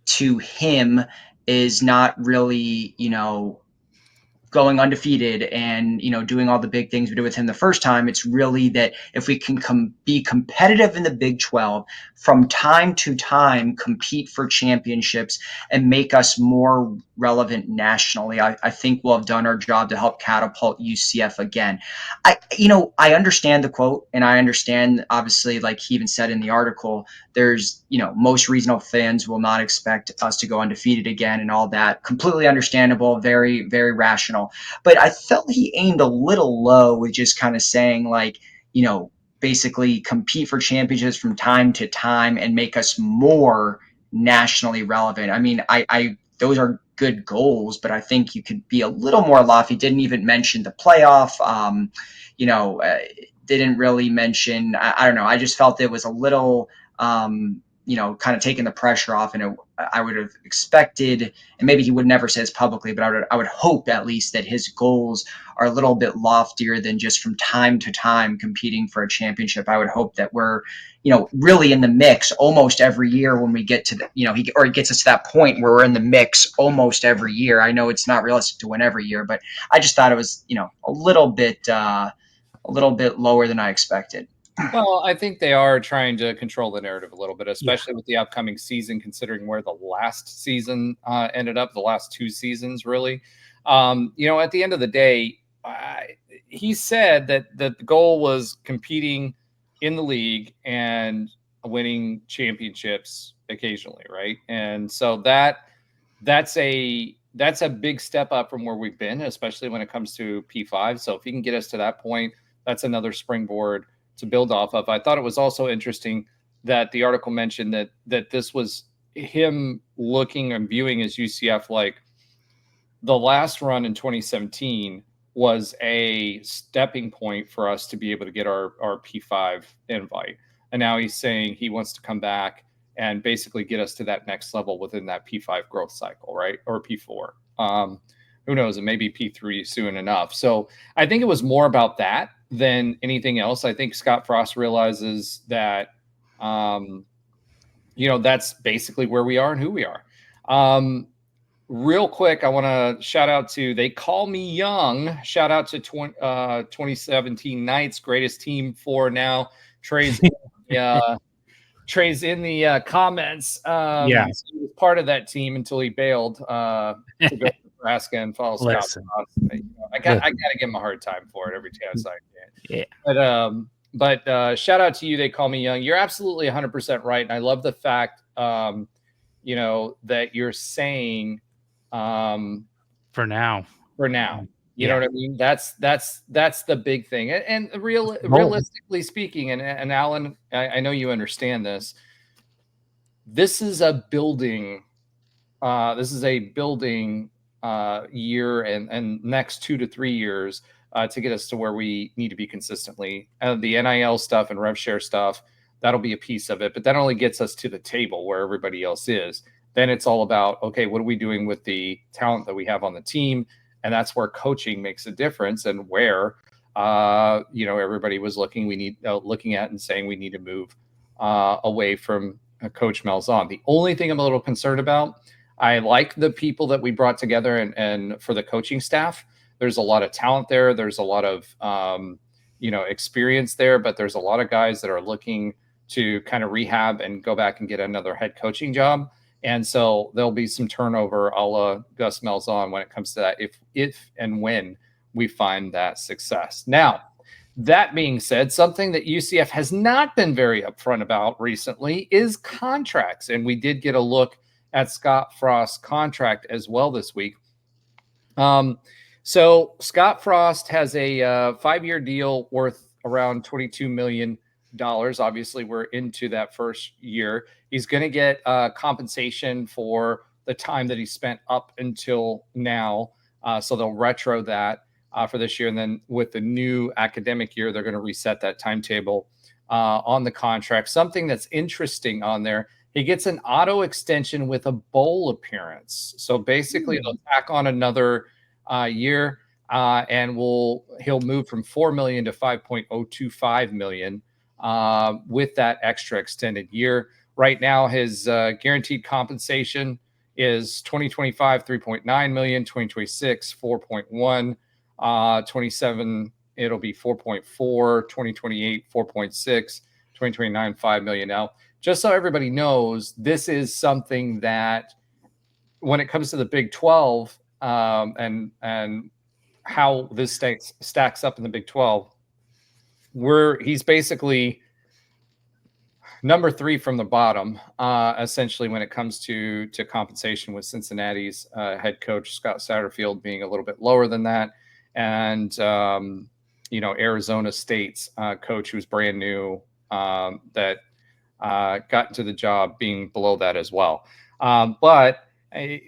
to him is not really going undefeated and doing all the big things we did with him the first time. It's really that if we can be competitive in the Big 12, from time to time compete for championships and make us more relevant nationally, I think we'll have done our job to help catapult UCF again. I understand the quote, and I understand, obviously, like he even said in the article, there's most regional fans will not expect us to go undefeated again and all that. Completely understandable, very, very rational. But I felt he aimed a little low with just kind of saying, like, basically compete for championships from time to time and make us more nationally relevant. I mean, I those are good goals, but I think you could be a little more lofty. Didn't even mention the playoff. Didn't really mention. I don't know. I just felt it was a little. Kind of taking the pressure off, and I would have expected, and maybe he would never say this publicly, but I would hope at least that his goals are a little bit loftier than just from time to time competing for a championship. I would hope that we're, really in the mix almost every year when we get to the, he gets us to that point where we're in the mix almost every year. I know it's not realistic to win every year, but I just thought it was, a little bit lower than I expected. Well, I think they are trying to control the narrative a little bit, especially with the upcoming season, considering where the last season ended up, the last 2 seasons, really. At the end of the day, he said that the goal was competing in the league and winning championships occasionally, right? And so that's a big step up from where we've been, especially when it comes to P5. So if he can get us to that point, that's another springboard to build off of. I thought it was also interesting that the article mentioned that this was him looking and viewing as UCF like the last run in 2017 was a stepping point for us to be able to get our P5 invite. And now he's saying he wants to come back and basically get us to that next level within that P5 growth cycle, right? Or P4. Who knows? It may be P3 soon enough. So I think it was more about that than anything else. I think Scottfrost realizes that, that's basically where we are and who we are. Real quick, I want to shout out to They Call Me Young. Shout out to 2017 Knights, greatest team for now. Trey's Trey's in the comments. So he was part of that team until he bailed to go to Nebraska and follow Scott. I got to give him a hard time for it every chance I can. Yeah. But shout out to you. They Call Me Young. You're absolutely 100% right, and I love the fact that you're saying for now. You know what I mean? That's the big thing. And realistically speaking, and Alan, I know you understand this. This is a building. Year and next 2 to 3 years to get us to where we need to be consistently. The NIL stuff and rev share stuff, that'll be a piece of it, but that only gets us to the table where everybody else is. Then it's all about, okay, what are we doing with the talent that we have on the team? And that's where coaching makes a difference, and where everybody was looking at and saying we need to move away from Coach Malzahn. The only thing I'm a little concerned about, I like the people that we brought together and for the coaching staff. There's a lot of talent there. There's a lot of experience there, but there's a lot of guys that are looking to kind of rehab and go back and get another head coaching job. And so there'll be some turnover a la Gus Malzahn when it comes to that, if and when we find that success. Now, that being said, something that UCF has not been very upfront about recently is contracts. And we did get a look at Scottfrost's contract as well this week. So Scottfrost has a 5-year deal worth around $22 million. Obviously, we're into that first year. He's going to get compensation for the time that he spent up until now. So they'll retro that for this year. And then with the new academic year, they're going to reset that timetable on the contract. Something that's interesting on there, he gets an auto extension with a bowl appearance. So basically, he'll tack on another year, and he'll move from $4 million to $5.025 million with that extra extended year. Right now, his guaranteed compensation is 2025 $3.9 million, 2026 $4.1, 27 it'll be 4.4, 2028 4.6, 2029 $5 million. Now, just so everybody knows, this is something that when it comes to the Big 12 and how this stacks up in the Big 12, he's basically number 3 from the bottom, essentially, when it comes to compensation, with Cincinnati's head coach Scott Satterfield being a little bit lower than that, and Arizona State's coach, who's brand new, that got into the job being below that as well. But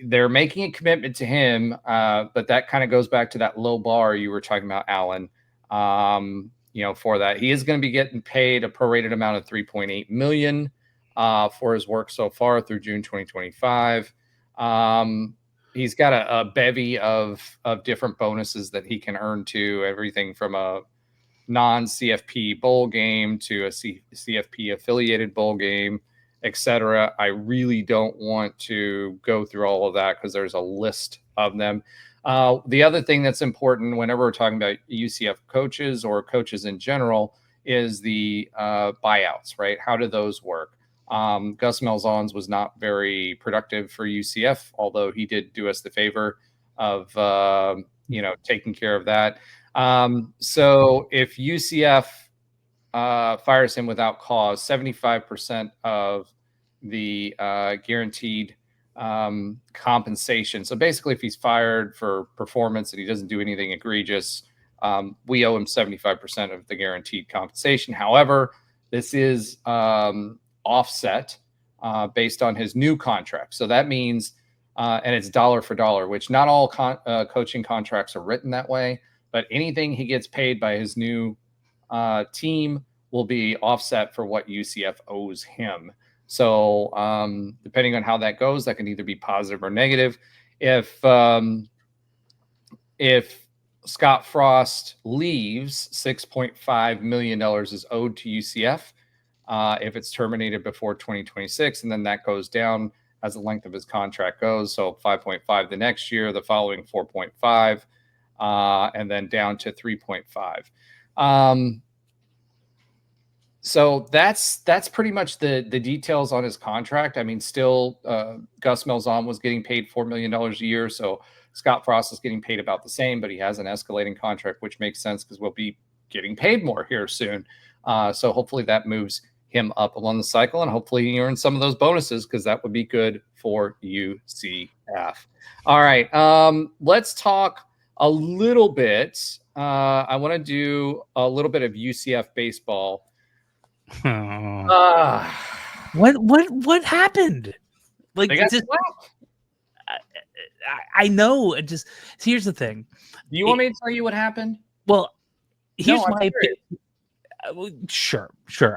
they're making a commitment to him, but that kind of goes back to that low bar you were talking about, Alan. For that, he is going to be getting paid a prorated amount of $3.8 million for his work so far through June 2025. He's got a bevy of different bonuses that he can earn to, everything from a non-CFP bowl game to a CFP affiliated bowl game, etc. I really don't want to go through all of that because there's a list of them. The other thing that's important whenever we're talking about UCF coaches or coaches in general is the buyouts, right? How do those work? Gus Malzahn's was not very productive for UCF, although he did do us the favor of taking care of that. So if UCF fires him without cause, 75% of the guaranteed compensation. So basically, if he's fired for performance and he doesn't do anything egregious, we owe him 75% of the guaranteed compensation. However, this is offset based on his new contract. So that means, and it's dollar for dollar, which not all coaching contracts are written that way, but anything he gets paid by his new team will be offset for what UCF owes him. So depending on how that goes, that can either be positive or negative. If Scottfrost leaves, $6.5 million is owed to UCF. If it's terminated before 2026, and then that goes down as the length of his contract goes. So 5.5 the next year, the following 4.5, and then down to 3.5. So that's pretty much the details on his contract. I mean, still, Gus Malzahn was getting paid $4 million a year, so Scottfrost is getting paid about the same, but he has an escalating contract, which makes sense because we'll be getting paid more here soon. So hopefully that moves him up along the cycle, and hopefully he earns some of those bonuses because that would be good for UCF. All right, let's talk a little bit. I want to do a little bit of UCF baseball. What happened? Like, I know. It just, here's the thing. Do you want me to tell you what happened? Well, here's my opinion. Sure.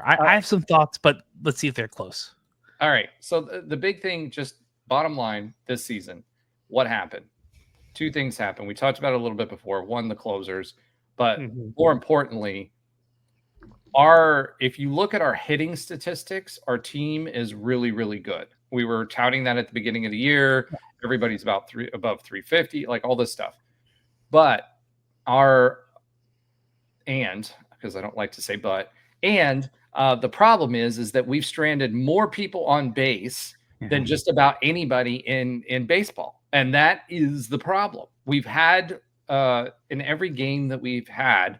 I have some thoughts, but let's see if they're close. All right. So the big thing, just bottom line, this season, what happened? Two things happened. We talked about it a little bit before. One, the closers, but more importantly, if you look at our hitting statistics, our team is really, really good. We were touting that at the beginning of the year. Everybody's above 350, like all this stuff. But because I don't like to say but, and the problem is that we've stranded more people on base than just about anybody in baseball. And that is the problem. We've had, in every game that we've had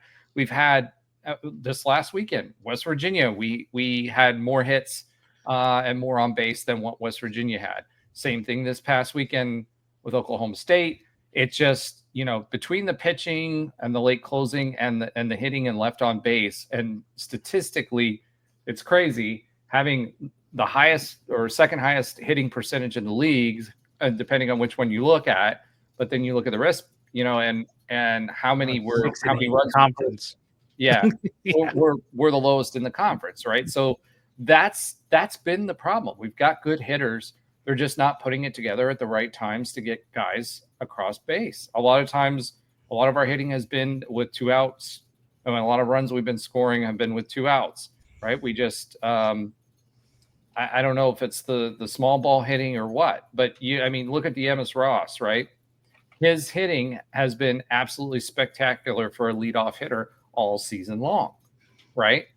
this last weekend, West Virginia, we had more hits and more on base than what West Virginia had. Same thing this past weekend with Oklahoma State. It just, between the pitching and the late closing and the hitting and left on base, and statistically, it's crazy having the highest or second highest hitting percentage in the leagues, depending on which one you look at. But then you look at the rest, and how many runs conference. Yeah, we're the lowest in the conference, right? So that's been the problem. We've got good hitters. They're just not putting it together at the right times to get guys across base. A lot of times, a lot of our hitting has been with 2 outs. I mean, a lot of runs we've been scoring have been with 2 outs, right? We just, I don't know if it's the small ball hitting or what, but look at the Emis Ross, right? His hitting has been absolutely spectacular for a leadoff hitter all season long, right?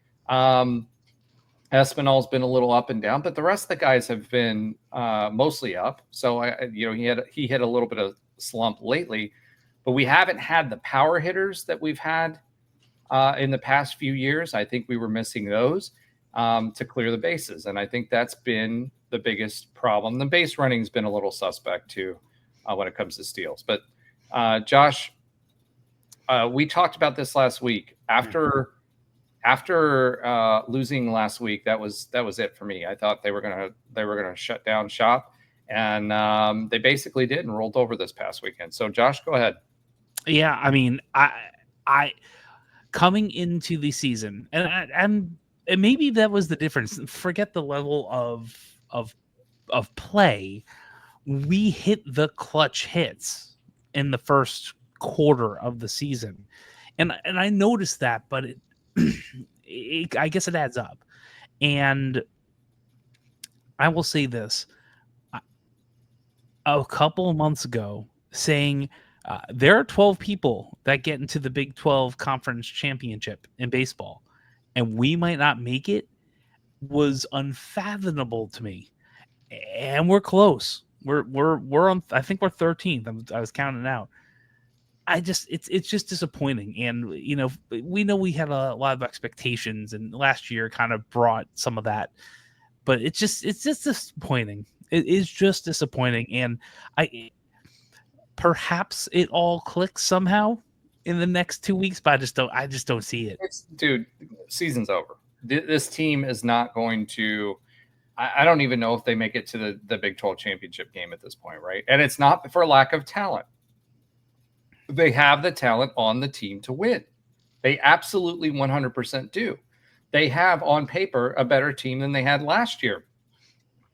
Espinal's been a little up and down, but the rest of the guys have been mostly up. So he hit a little bit of slump lately, but we haven't had the power hitters that we've had in the past few years. I think we were missing those to clear the bases, and I think that's been the biggest problem. The base running's been a little suspect too when it comes to steals. But Josh, we talked about this last week after after losing last week, that was it for me. I thought they were gonna shut down shop, and they basically did and rolled over this past weekend. So Josh, go ahead. Yeah, I mean, I coming into the season, and maybe that was the difference. Forget the level of play. We hit the clutch hits in the first quarter of the season, and I noticed that, but I guess it adds up. And I will say this: a couple of months ago, saying there are 12 people that get into the Big 12 Conference Championship in baseball, and we might not make it, was unfathomable to me. And we're close. We're on. I think we're 13th. I was counting out. It's just disappointing, and we know we had a lot of expectations, and last year kind of brought some of that, but it's just disappointing. It is just disappointing, and perhaps it all clicks somehow in the next 2 weeks, but I just don't see it. Dude, season's over. This team is not going to. I don't even know if they make it to the Big 12 championship game at this point, right? And it's not for lack of talent. They have the talent on the team to win. They absolutely 100% do. They have on paper a better team than they had last year,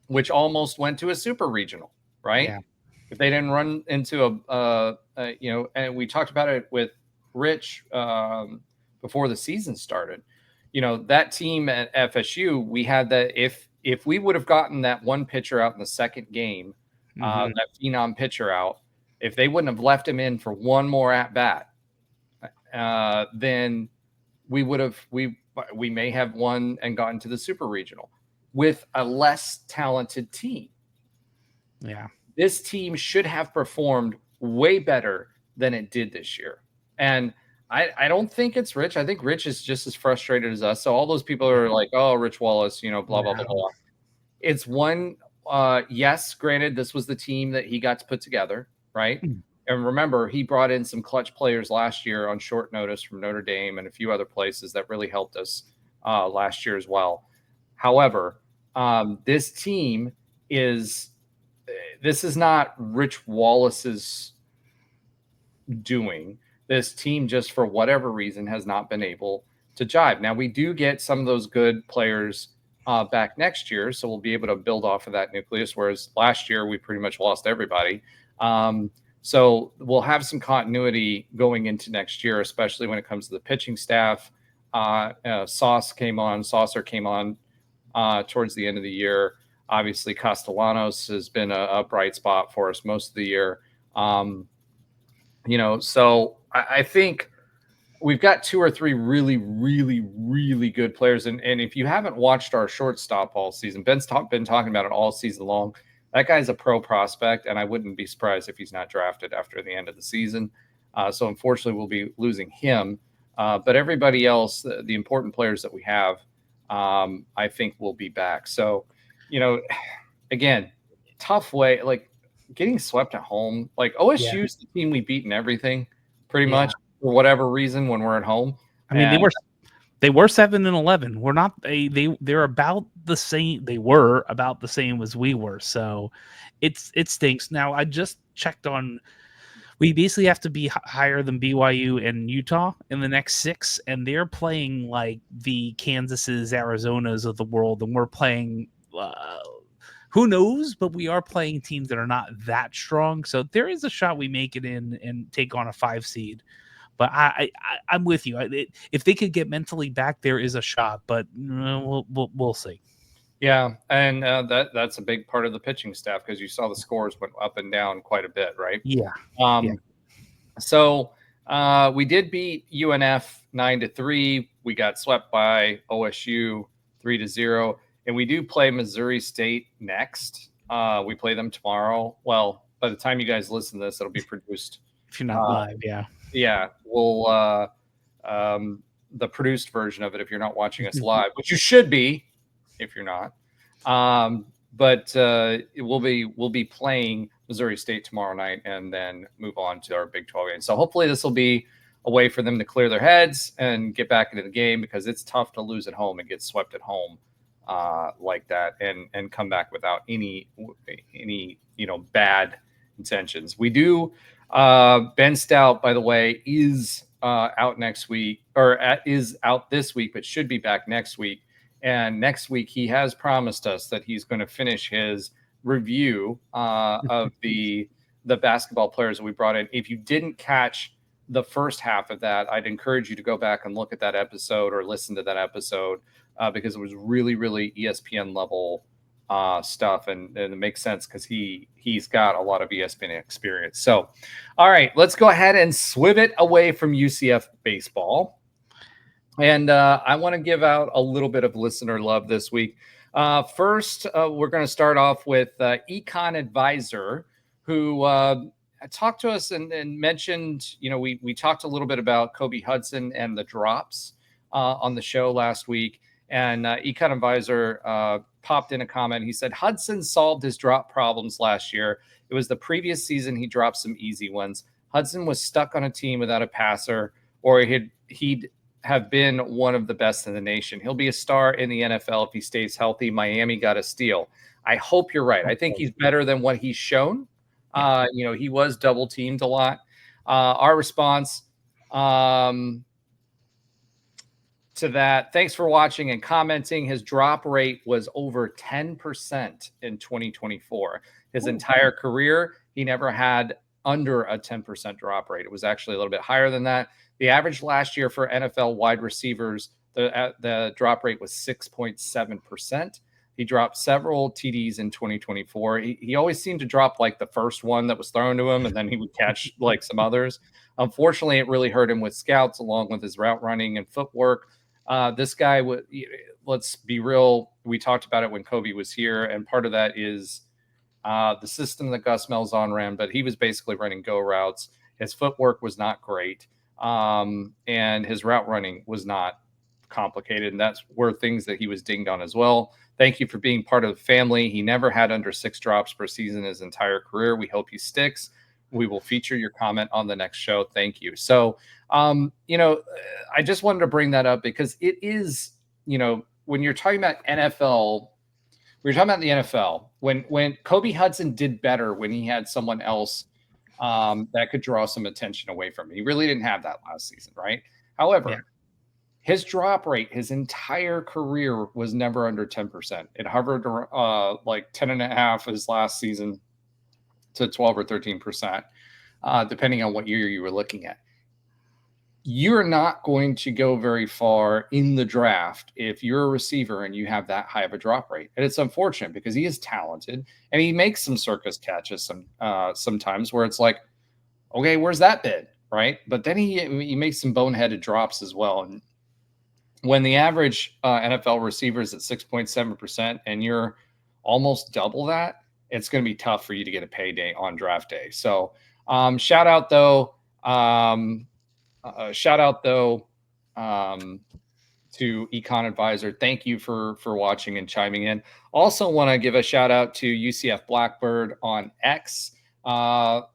which almost went to a super regional, right? Yeah. If they didn't run into and we talked about it with Rich before the season started, that team at FSU, we had that if we would have gotten that one pitcher out in the second game, that phenom pitcher out, if they wouldn't have left him in for one more at bat, then we may have won and gotten to the super regional with a less talented team. Yeah. This team should have performed way better than it did this year. And I don't think it's Rich. I think Rich is just as frustrated as us. So all those people are like, oh, Rich Wallace, blah, blah, blah, blah. It's one, yes, granted, this was the team that he got to put together, right? And remember, he brought in some clutch players last year on short notice from Notre Dame and a few other places that really helped us last year as well. However, this team this is not Rich Wallace's doing. This team, just for whatever reason, has not been able to jive. Now, we do get some of those good players back next year, so we'll be able to build off of that nucleus, whereas last year we pretty much lost everybody. So we'll have some continuity going into next year, especially when it comes to the pitching staff. Saucer came on towards the end of the year. Obviously, Castellanos has been a bright spot for us most of the year. So I think we've got two or three really, really, really good players. And if you haven't watched our shortstop all season, Ben's been talking about it all season long. That guy's a pro prospect, and I wouldn't be surprised if he's not drafted after the end of the season. So unfortunately, we'll be losing him. But everybody else, the important players that we have, I think will be back. So, again, tough way, like getting swept at home. Like OSU's the team we beat in everything, pretty much, for whatever reason when we're at home. I mean, they were 7-11. We're not. They're about the same. They were about the same as we were. So it stinks. Now I just checked on. We basically have to be higher than BYU and Utah in the next 6, and they're playing like the Kansases, Arizonas of the world, and we're playing. Who knows? But we are playing teams that are not that strong. So there is a shot we make it in and take on a 5 seed. But I'm with you. If they could get mentally back, there is a shot. But we'll see. Yeah, and that's a big part of the pitching staff because you saw the scores went up and down quite a bit, right? Yeah. So we did beat UNF 9-3. We got swept by OSU 3-0, and we do play Missouri State next. We play them tomorrow. Well, by the time you guys listen to this, it'll be produced. If you're not live, yeah, we'll the produced version of it if you're not watching us live, which you should be if you're not. But we'll be playing Missouri State tomorrow night and then move on to our Big 12 game. So hopefully this will be a way for them to clear their heads and get back into the game, because it's tough to lose at home and get swept at home like that and come back without any bad intentions. We do. Ben Stout, by the way, is out next week, or is out this week, but should be back next week. And next week, he has promised us that he's going to finish his review of the basketball players that we brought in. If you didn't catch the first half of that, I'd encourage you to go back and look at that episode or listen to that episode because it was really, really ESPN level stuff, and it makes sense because he's got a lot of ESPN experience. So, all right, let's go ahead and swivel it away from UCF baseball. And I want to give out a little bit of listener love this week. First, we're going to start off with Econ Advisor, who talked to us and mentioned, we talked a little bit about Kobe Hudson and the drops on the show last week. And Econ Advisor popped in a comment. He said, Hudson solved his drop problems last year. It was the previous season he dropped some easy ones. Hudson was stuck on a team without a passer, or he'd have been one of the best in the nation. He'll be a star in the NFL if he stays healthy. Miami got a steal. I hope you're right. I think he's better than what he's shown. He was double teamed a lot. Our response to that, thanks for watching and commenting. His drop rate was over 10% in 2024. His entire career, he never had under a 10% drop rate. It was actually a little bit higher than that. The average last year for NFL wide receivers, the drop rate was 6.7%. He dropped several TDs in 2024. He always seemed to drop like the first one that was thrown to him, and then he would catch like some others. Unfortunately, it really hurt him with scouts, along with his route running and footwork. This guy would, let's be real. We talked about it when Kobe was here, and part of that is the system that Gus Malzahn ran, but he was basically running go routes. His footwork was not great, and his route running was not complicated, and that's where things that he was dinged on as well. Thank you for being part of the family. He never had under 6 drops per season his entire career. We hope he sticks. We will feature your comment on the next show. Thank you. So, I just wanted to bring that up because it is, when you're talking about NFL, we're talking about the NFL, when Kobe Hudson did better when he had someone else that could draw some attention away from him. He really didn't have that last season, right? However, his drop rate, his entire career was never under 10%. It hovered like 10.5 his last season to 12 or 13%, depending on what year you were looking at. You're not going to go very far in the draft if you're a receiver and you have that high of a drop rate. And it's unfortunate because he is talented and he makes some circus catches sometimes where it's like, okay, where's that been, right? But then he makes some boneheaded drops as well. And when the average NFL receiver is at 6.7% and you're almost double that, it's going to be tough for you to get a payday on draft day. So shout out though to Econ Advisor. Thank you for watching and chiming in. Also want to give a shout out to UCF Blackbird on X,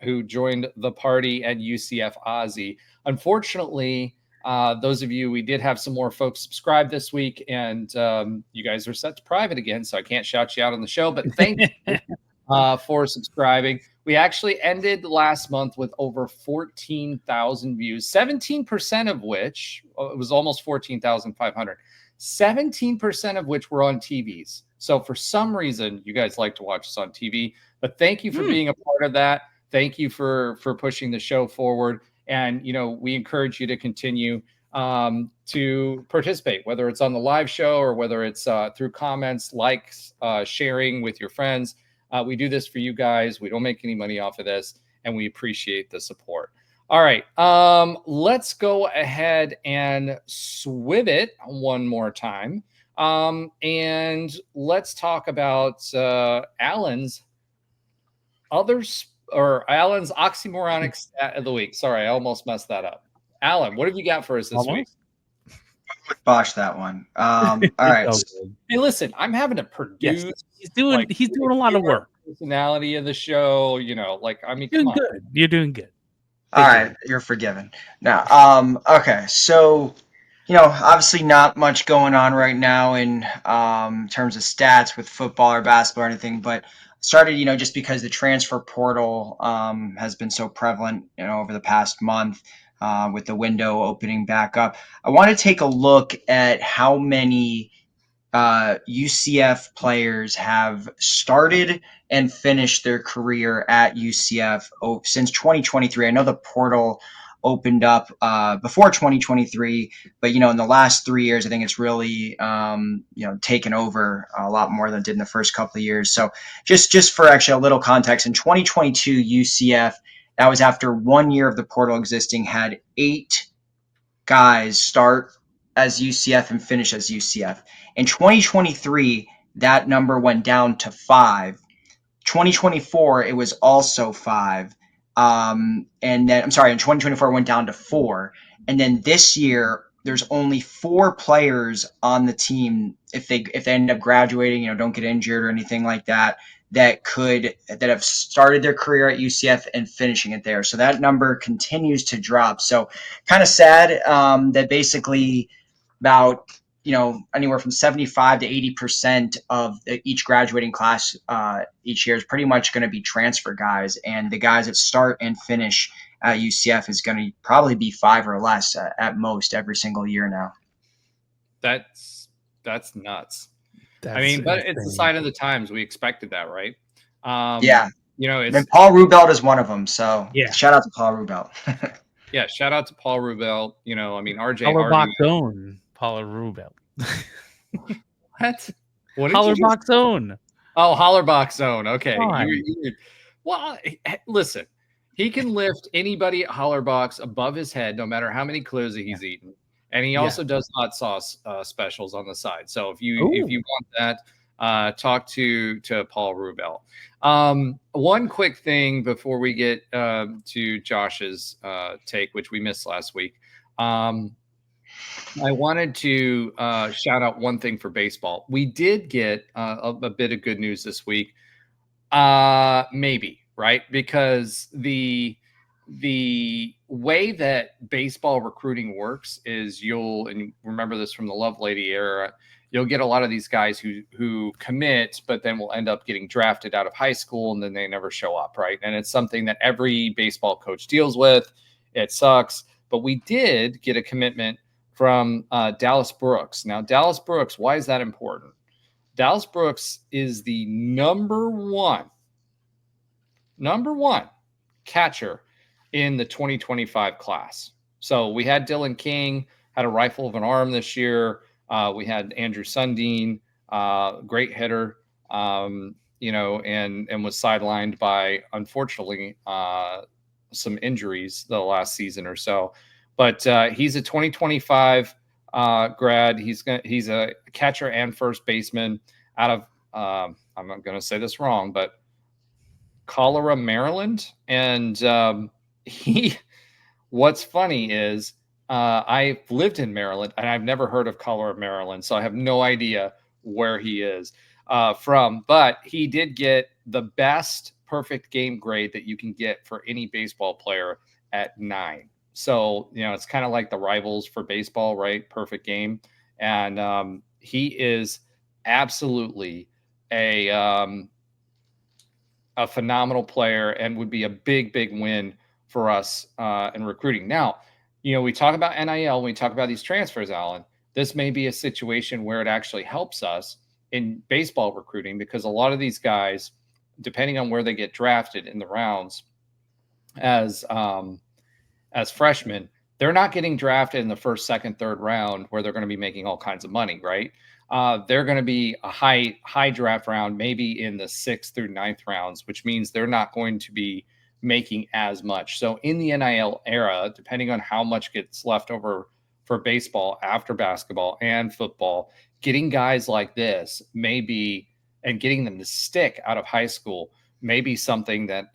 who joined the party, and UCF Ozzy. Unfortunately, those of you, we did have some more folks subscribe this week, and you guys are set to private again, so I can't shout you out on the show, but thank you for subscribing. We actually ended last month with over 14,000 views, 17% of which, it was almost 14,500, 17% of which were on TVs. So for some reason, you guys like to watch us on TV, but thank you for being a part of that. Thank you for pushing the show forward. And, we encourage you to continue to participate, whether it's on the live show or whether it's through comments, likes, sharing with your friends. We do this for you guys. We don't make any money off of this, and we appreciate the support. All right, let's go ahead and swivel it one more time. And let's talk about Alan's oxymoronic stat of the week. Sorry, I almost messed that up. Alan, what have you got for us this week? Botch that one. All right. Hey, listen, I'm having to produce. Yes, he's doing a lot of work. Personality of the show, come on. Good. You're doing good. All right, you're forgiven. Now, okay, so obviously not much going on right now in terms of stats with football or basketball or anything, but started, just because the transfer portal has been so prevalent, over the past month with the window opening back up. I want to take a look at how many UCF players have started and finished their career at UCF since 2023. I know the portal opened up before 2023, but in the last 3 years, I think it's really taken over a lot more than it did in the first couple of years. So just for actually a little context, in 2022, UCF, that was after 1 year of the portal existing, had 8 guys start as UCF and finish as UCF. In 2023, that number went down to 5. 2024, it was also 5. And then, in 2024, it went down to 4. And then this year, there's only 4 players on the team, if they end up graduating, don't get injured or anything like that, that have started their career at UCF and finishing it there. So that number continues to drop. So kind of sad that basically about anywhere from 75 to 80% of each graduating class each year is pretty much going to be transfer guys, and the guys that start and finish at UCF is going to probably be 5 or less at most every single year now. That's nuts. That's I mean, but it's a insane. sign of the times. We expected that, right? Yeah. It's And Paul Rubelt is one of them. So Yeah. shout out to Paul Rubelt. yeah. Shout out to Paul Rubelt. I mean, RJ Hollerbach's Hardy. own Paula Rubel. What? What did you Hollerbach's own. Oh, Hollerbach's own. Okay. Fine. Well, listen. He can lift anybody at Hollerbach's above his head, no matter how many clothes he's eaten. And he also does hot sauce specials on the side. So if you want that, talk to Paul Rubel. One quick thing before we get to Josh's take, which we missed last week. I wanted to shout out one thing for baseball. We did get a bit of good news this week. Maybe, right? Because the way that baseball recruiting works is and remember this from the Lovelady era, you'll get a lot of these guys who commit, but then will end up getting drafted out of high school and then they never show up, right? And it's something that every baseball coach deals with. It sucks. But we did get a commitment from Dallas Brooks. Now, Dallas Brooks, why is that important? Dallas Brooks is the number one catcher in the 2025 class. So we had Dylan King, had a rifle of an arm this year. We had Andrew Sundin, great hitter, and was sidelined by, unfortunately, some injuries the last season or so. But he's a 2025 grad. He's a catcher and first baseman out of I'm not going to say this wrong, but Colera, Maryland. And what's funny is I've lived in Maryland and I've never heard of Colera, Maryland, so I have no idea where he is from. But he did get the best perfect game grade that you can get for any baseball player at 9. So, it's kind of like the rivals for baseball, right? Perfect game. And he is absolutely a phenomenal player and would be a big, big win for us in recruiting. Now, we talk about NIL, when we talk about these transfers, Alan, this may be a situation where it actually helps us in baseball recruiting, because a lot of these guys, depending on where they get drafted in the rounds as freshmen, they're not getting drafted in the first, second, third round where they're going to be making all kinds of money, right? They're going to be a high draft round, maybe in the 6th through 9th rounds, which means they're not going to be making as much. So in the NIL era, depending on how much gets left over for baseball after basketball and football, getting guys like this maybe, and getting them to stick out of high school, may be something that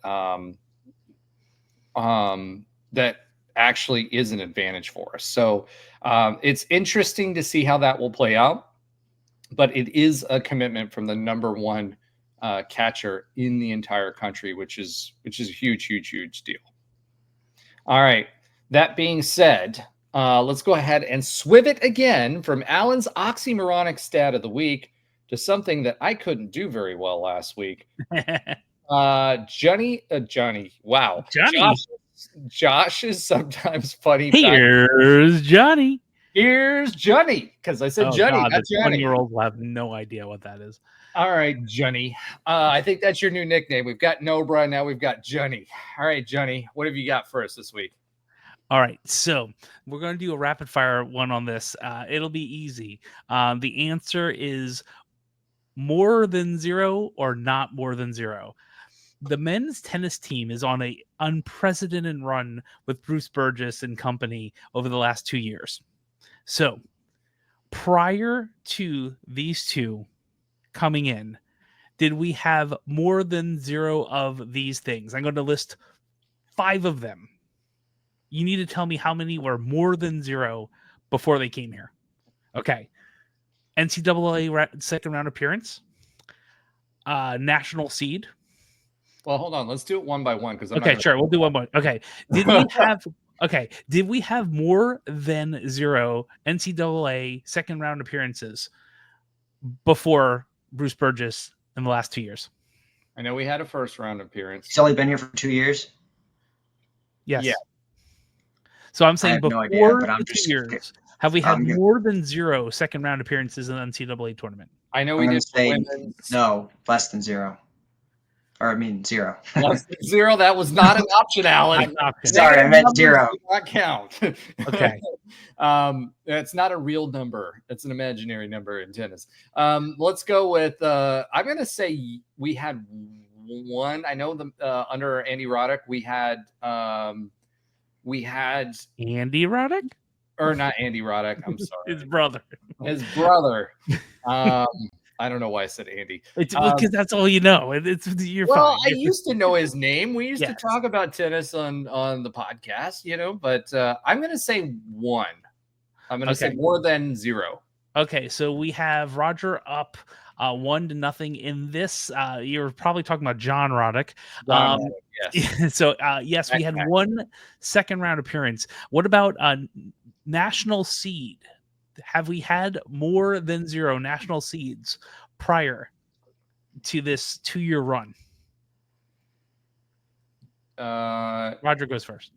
that actually is an advantage for us. So it's interesting to see how that will play out, but it is a commitment from the number one catcher in the entire country, which is a huge deal. All right. That being said, let's go ahead and swiv it again from Alan's oxymoronic stat of the week to something that I couldn't do very well last week. Johnny. Wow. Johnny. Josh is sometimes funny. Here's Johnny. Here's Johnny, because I said Johnny, God, not the Johnny. 20-year-old will have no idea what that is. All right, Johnny. I think that's your new nickname. We've got Nobra, now we've got Johnny. All right, Johnny, what have you got for us this week? All right, so we're going to do a rapid fire one on this. It'll be easy. The answer is more than 0 or not more than 0. The men's tennis team is on an unprecedented run with Bruce Burgess and company over the last 2 years. So prior to these two coming in, did we have more than 0 of these things? I'm going to list 5 of them. You need to tell me how many were more than 0 before they came here. Okay. NCAA second round appearance, national seed. Well, hold on. Let's do it one by one because Sure. We'll do one more. Okay. Did we have more than 0 NCAA second round appearances before Bruce Burgess in the last 2 years? I know we had a first round appearance. He's only been here for 2 years. Yes. Yeah. So I'm saying no before idea, but I'm the just 2 years, have we had more than 0 second round appearances in the NCAA tournament? I know I'm we did say women's. No, less than 0. Or I mean 0. Less than 0. That was not an option, Alan. Sorry, I meant 0. Do not count. Okay. It's not a real number. It's an imaginary number in tennis. Let's go with. I'm going to say we had one. I know under Andy Roddick we had. Andy Roddick, or not Andy Roddick. I'm sorry, his brother. His brother. I don't know why I said Andy. It's because that's all you know. You're well, fine. I used to know his name. We used to Yes. talk about tennis on the podcast, but I'm going to say 1. I'm going to say more than 0. Okay, so we have Roger up 1-0 in this. You're probably talking about John Roddick. Yes. So yes, we had 1 second round appearance. What about national seed? Have we had more than 0 national seeds prior to this 2-year run? Roger goes first.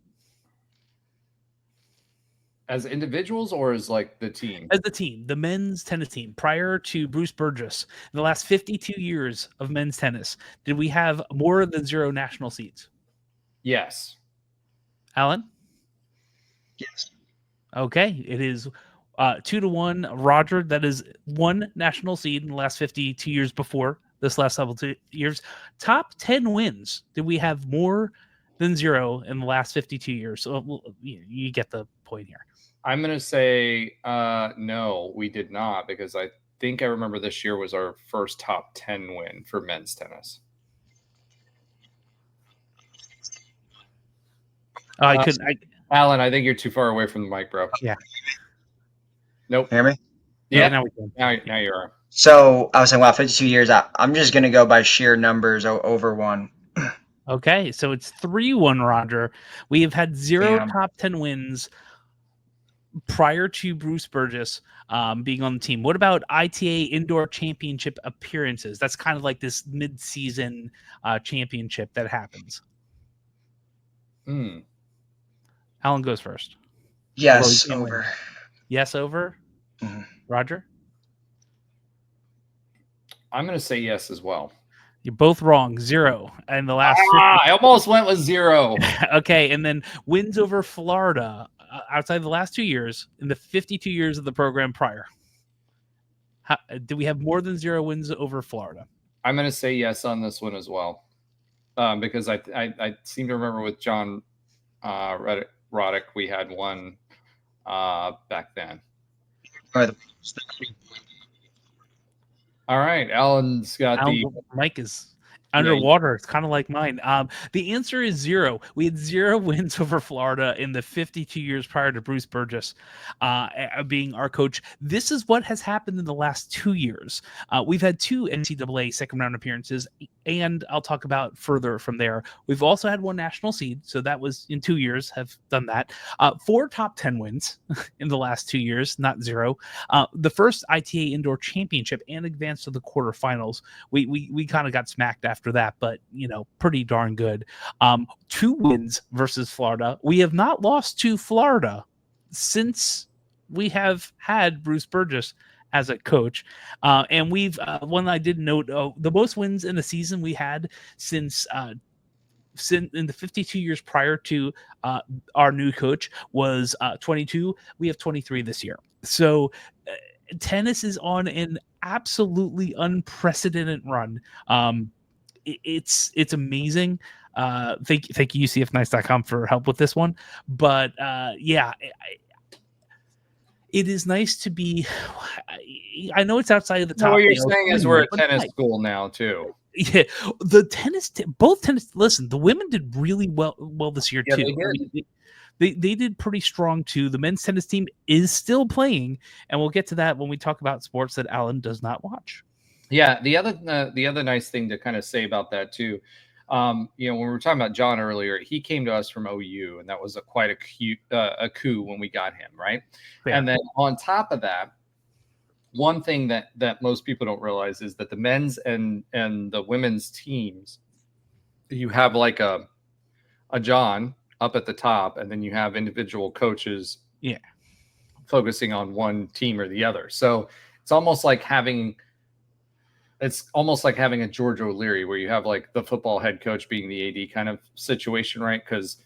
As individuals or as like the team? As the team, the men's tennis team, prior to Bruce Burgess, in the last 52 years of men's tennis, did we have more than 0 national seeds? Yes. Alan? Yes. Okay, it is 2-1. Roger, that is 1 national seed in the last 52 years before this last couple 2 years. Top 10 wins. Did we have more than 0 in the last 52 years? So you get the point here. I'm going to say no, we did not, because I think I remember this year was our first top 10 win for men's tennis. Alan, I think you're too far away from the mic, bro. Yeah. Nope. Hear me? Yeah. Now we can. Now you are. So I was saying, wow, 52 years. I'm just going to go by sheer numbers over 1. Okay, so it's 3-1, Roger. We have had 0 Damn. top 10 wins prior to Bruce Burgess being on the team. What about ITA Indoor Championship appearances? That's kind of like this mid-season championship that happens. Alan goes first. Yes, over. Yes, over. Mm-hmm. Roger? I'm going to say yes as well. You're both wrong. 0. And the last. I almost went with 0. Okay, and then wins over Florida outside the last 2 years in the 52 years of the program prior. Do we have more than 0 wins over Florida? I'm going to say yes on this one as well, because I seem to remember with John Roddick we had 1 back then. All right, Alan's got the mic is Underwater. It's kind of like mine. The answer is 0. We had 0 wins over Florida in the 52 years prior to Bruce Burgess being our coach. This is what has happened in the last 2 years. We've had 2 NCAA second round appearances, and I'll talk about further from there. We've also had 1 national seed, so that was in 2 years have done that. 4 top 10 wins in the last 2 years, not 0. The first ITA indoor championship and advanced to the quarterfinals. We kind of got smacked after that, but pretty darn good. 2 wins versus Florida. We have not lost to Florida since we have had Bruce Burgess as a coach. And we've one I did note, the most wins in the season we had since in the 52 years prior to our new coach was 22. We have 23 this year. So tennis is on an absolutely unprecedented run. It's amazing. Thank you ucfknights.com for help with this one. But it is nice to be. I know it's outside of the top. What you're saying is we're a tennis school now too. Yeah, the both tennis. Listen, the women did really well this year too. They did pretty strong too. The men's tennis team is still playing, and we'll get to that when we talk about sports that Alan does not watch. Yeah, the other nice thing to kind of say about that too, when we were talking about John earlier, he came to us from OU, and that was quite a coup when we got him, right? Yeah. And then on top of that, one thing that most people don't realize is that the men's and the women's teams, you have like a John up at the top, and then you have individual coaches, focusing on one team or the other. So it's almost like having a George O'Leary, where you have like the football head coach being the AD kind of situation, right? Because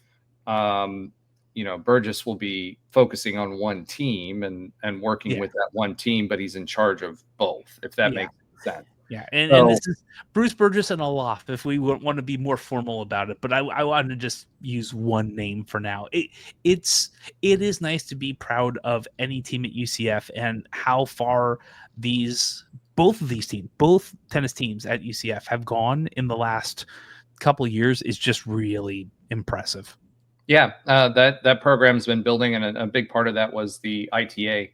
Burgess will be focusing on one team and working with that one team, but he's in charge of both, if that makes sense. Yeah, and this is Bruce Burgess and Aloft, if we want to be more formal about it. But I wanted to just use one name for now. It is nice to be proud of any team at UCF and how far both tennis teams at UCF have gone in the last couple of years is just really impressive. Yeah, that program's been building, and a big part of that was the ITA.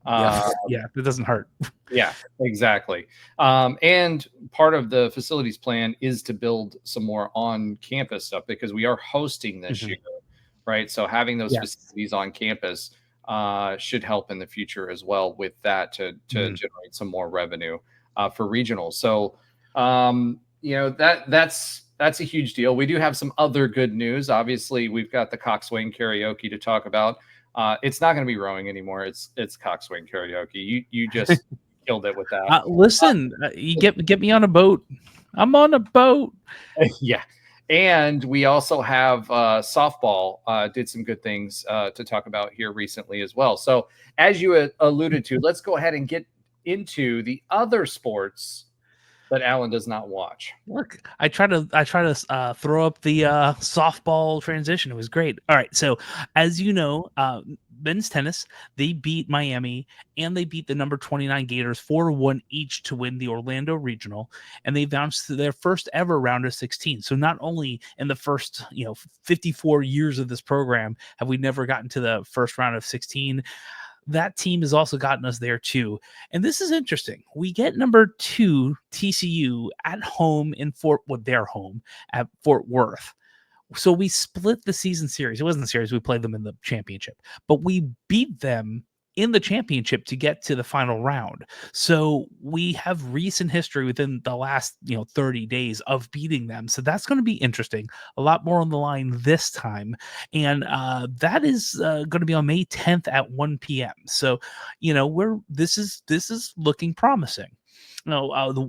It doesn't hurt. Yeah, exactly. And part of the facilities plan is to build some more on-campus stuff, because we are hosting this year, right? So having those facilities on campus should help in the future as well with that to generate some more revenue for regionals. So, that's a huge deal. We do have some other good news. Obviously, we've got the Coxswain karaoke to talk about. It's not going to be rowing anymore. It's Coxswain karaoke. You just killed it with that. Listen, you get me on a boat. I'm on a boat. Yeah. And we also have softball did some good things to talk about here recently as well. So as you alluded to, let's go ahead and get into the other sports that Alan does not watch. Look, I try to throw up the softball transition. It was great. All right, so as you know, men's tennis, they beat Miami and they beat the number 29 Gators 4-1 each to win the Orlando Regional, and they advanced to their first ever round of 16. So not only in the first 54 years of this program have we never gotten to the first round of 16. That team has also gotten us there too. And this is interesting. We get number 2 TCU at home in their home at Fort Worth. So we split the season series. It wasn't the series. We played them in the championship, but we beat them in the championship to get to the final round. So we have recent history within the last 30 days of beating them. So that's going to be interesting. A lot more on the line this time, and that is going to be on May 10th at 1 p.m. So this is looking promising.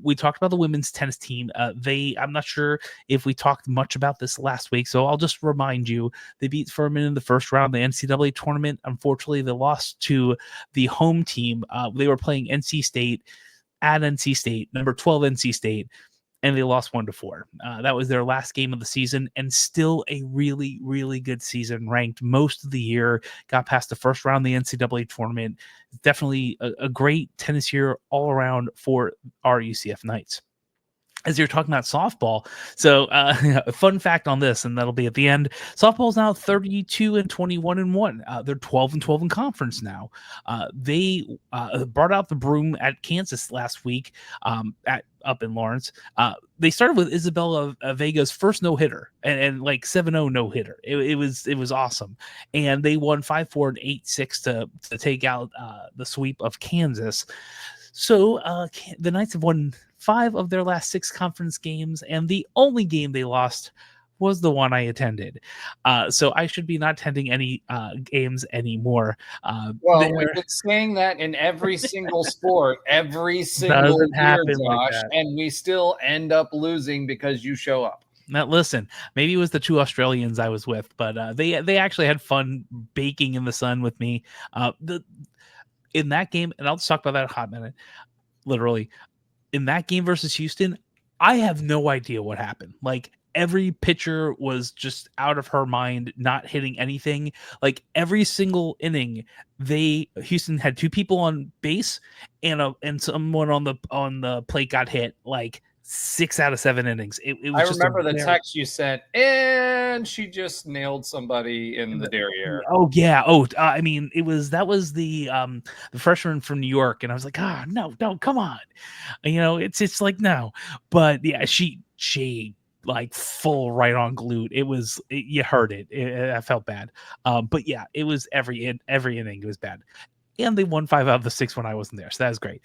We talked about the women's tennis team. I'm not sure if we talked much about this last week, so I'll just remind you, they beat Furman in the first round of the NCAA tournament. Unfortunately, they lost to the home team. They were playing NC State at NC State, number 12 NC State, and they lost 1-4. That was their last game of the season, and still a really, really good season, ranked most of the year, got past the first round of the NCAA tournament. Definitely a great tennis year all around for our UCF Knights. as you're talking about softball. So a fun fact on this, and that'll be at the end. Softball is now 32-21-1. They're 12-12 in conference now. They brought out the broom at Kansas last week up in Lawrence. They started with Isabella Vega's first no-hitter and like 7-0 no-hitter. It was awesome. And they won 5-4 and 8-6 to take out the sweep of Kansas. So the Knights have won 5 of their last 6 conference games, and the only game they lost was the one I attended. So I should be not attending any games anymore. Well, we've been saying that in every single sport, every single year, happen Josh, like and we still end up losing because you show up. Now, listen, maybe it was the 2 Australians I was with, but they actually had fun baking in the sun with me. In that game, and I'll just talk about that in a hot minute, literally, in that game versus Houston, I have no idea what happened. Like, every pitcher was just out of her mind, not hitting anything. Like, every single inning, Houston had 2 people on base and someone on the plate got hit. Like 6 out of 7 innings. It was. I remember the text you sent, and she just nailed somebody in the derriere. Oh yeah. Oh, I mean, that was the freshman from New York, and I was like, no, come on. It's like no, but yeah, she like full right on glute. You heard it. I felt bad. But yeah, it was every inning. It was bad, and they won 5 out of the 6 when I wasn't there, so that was great.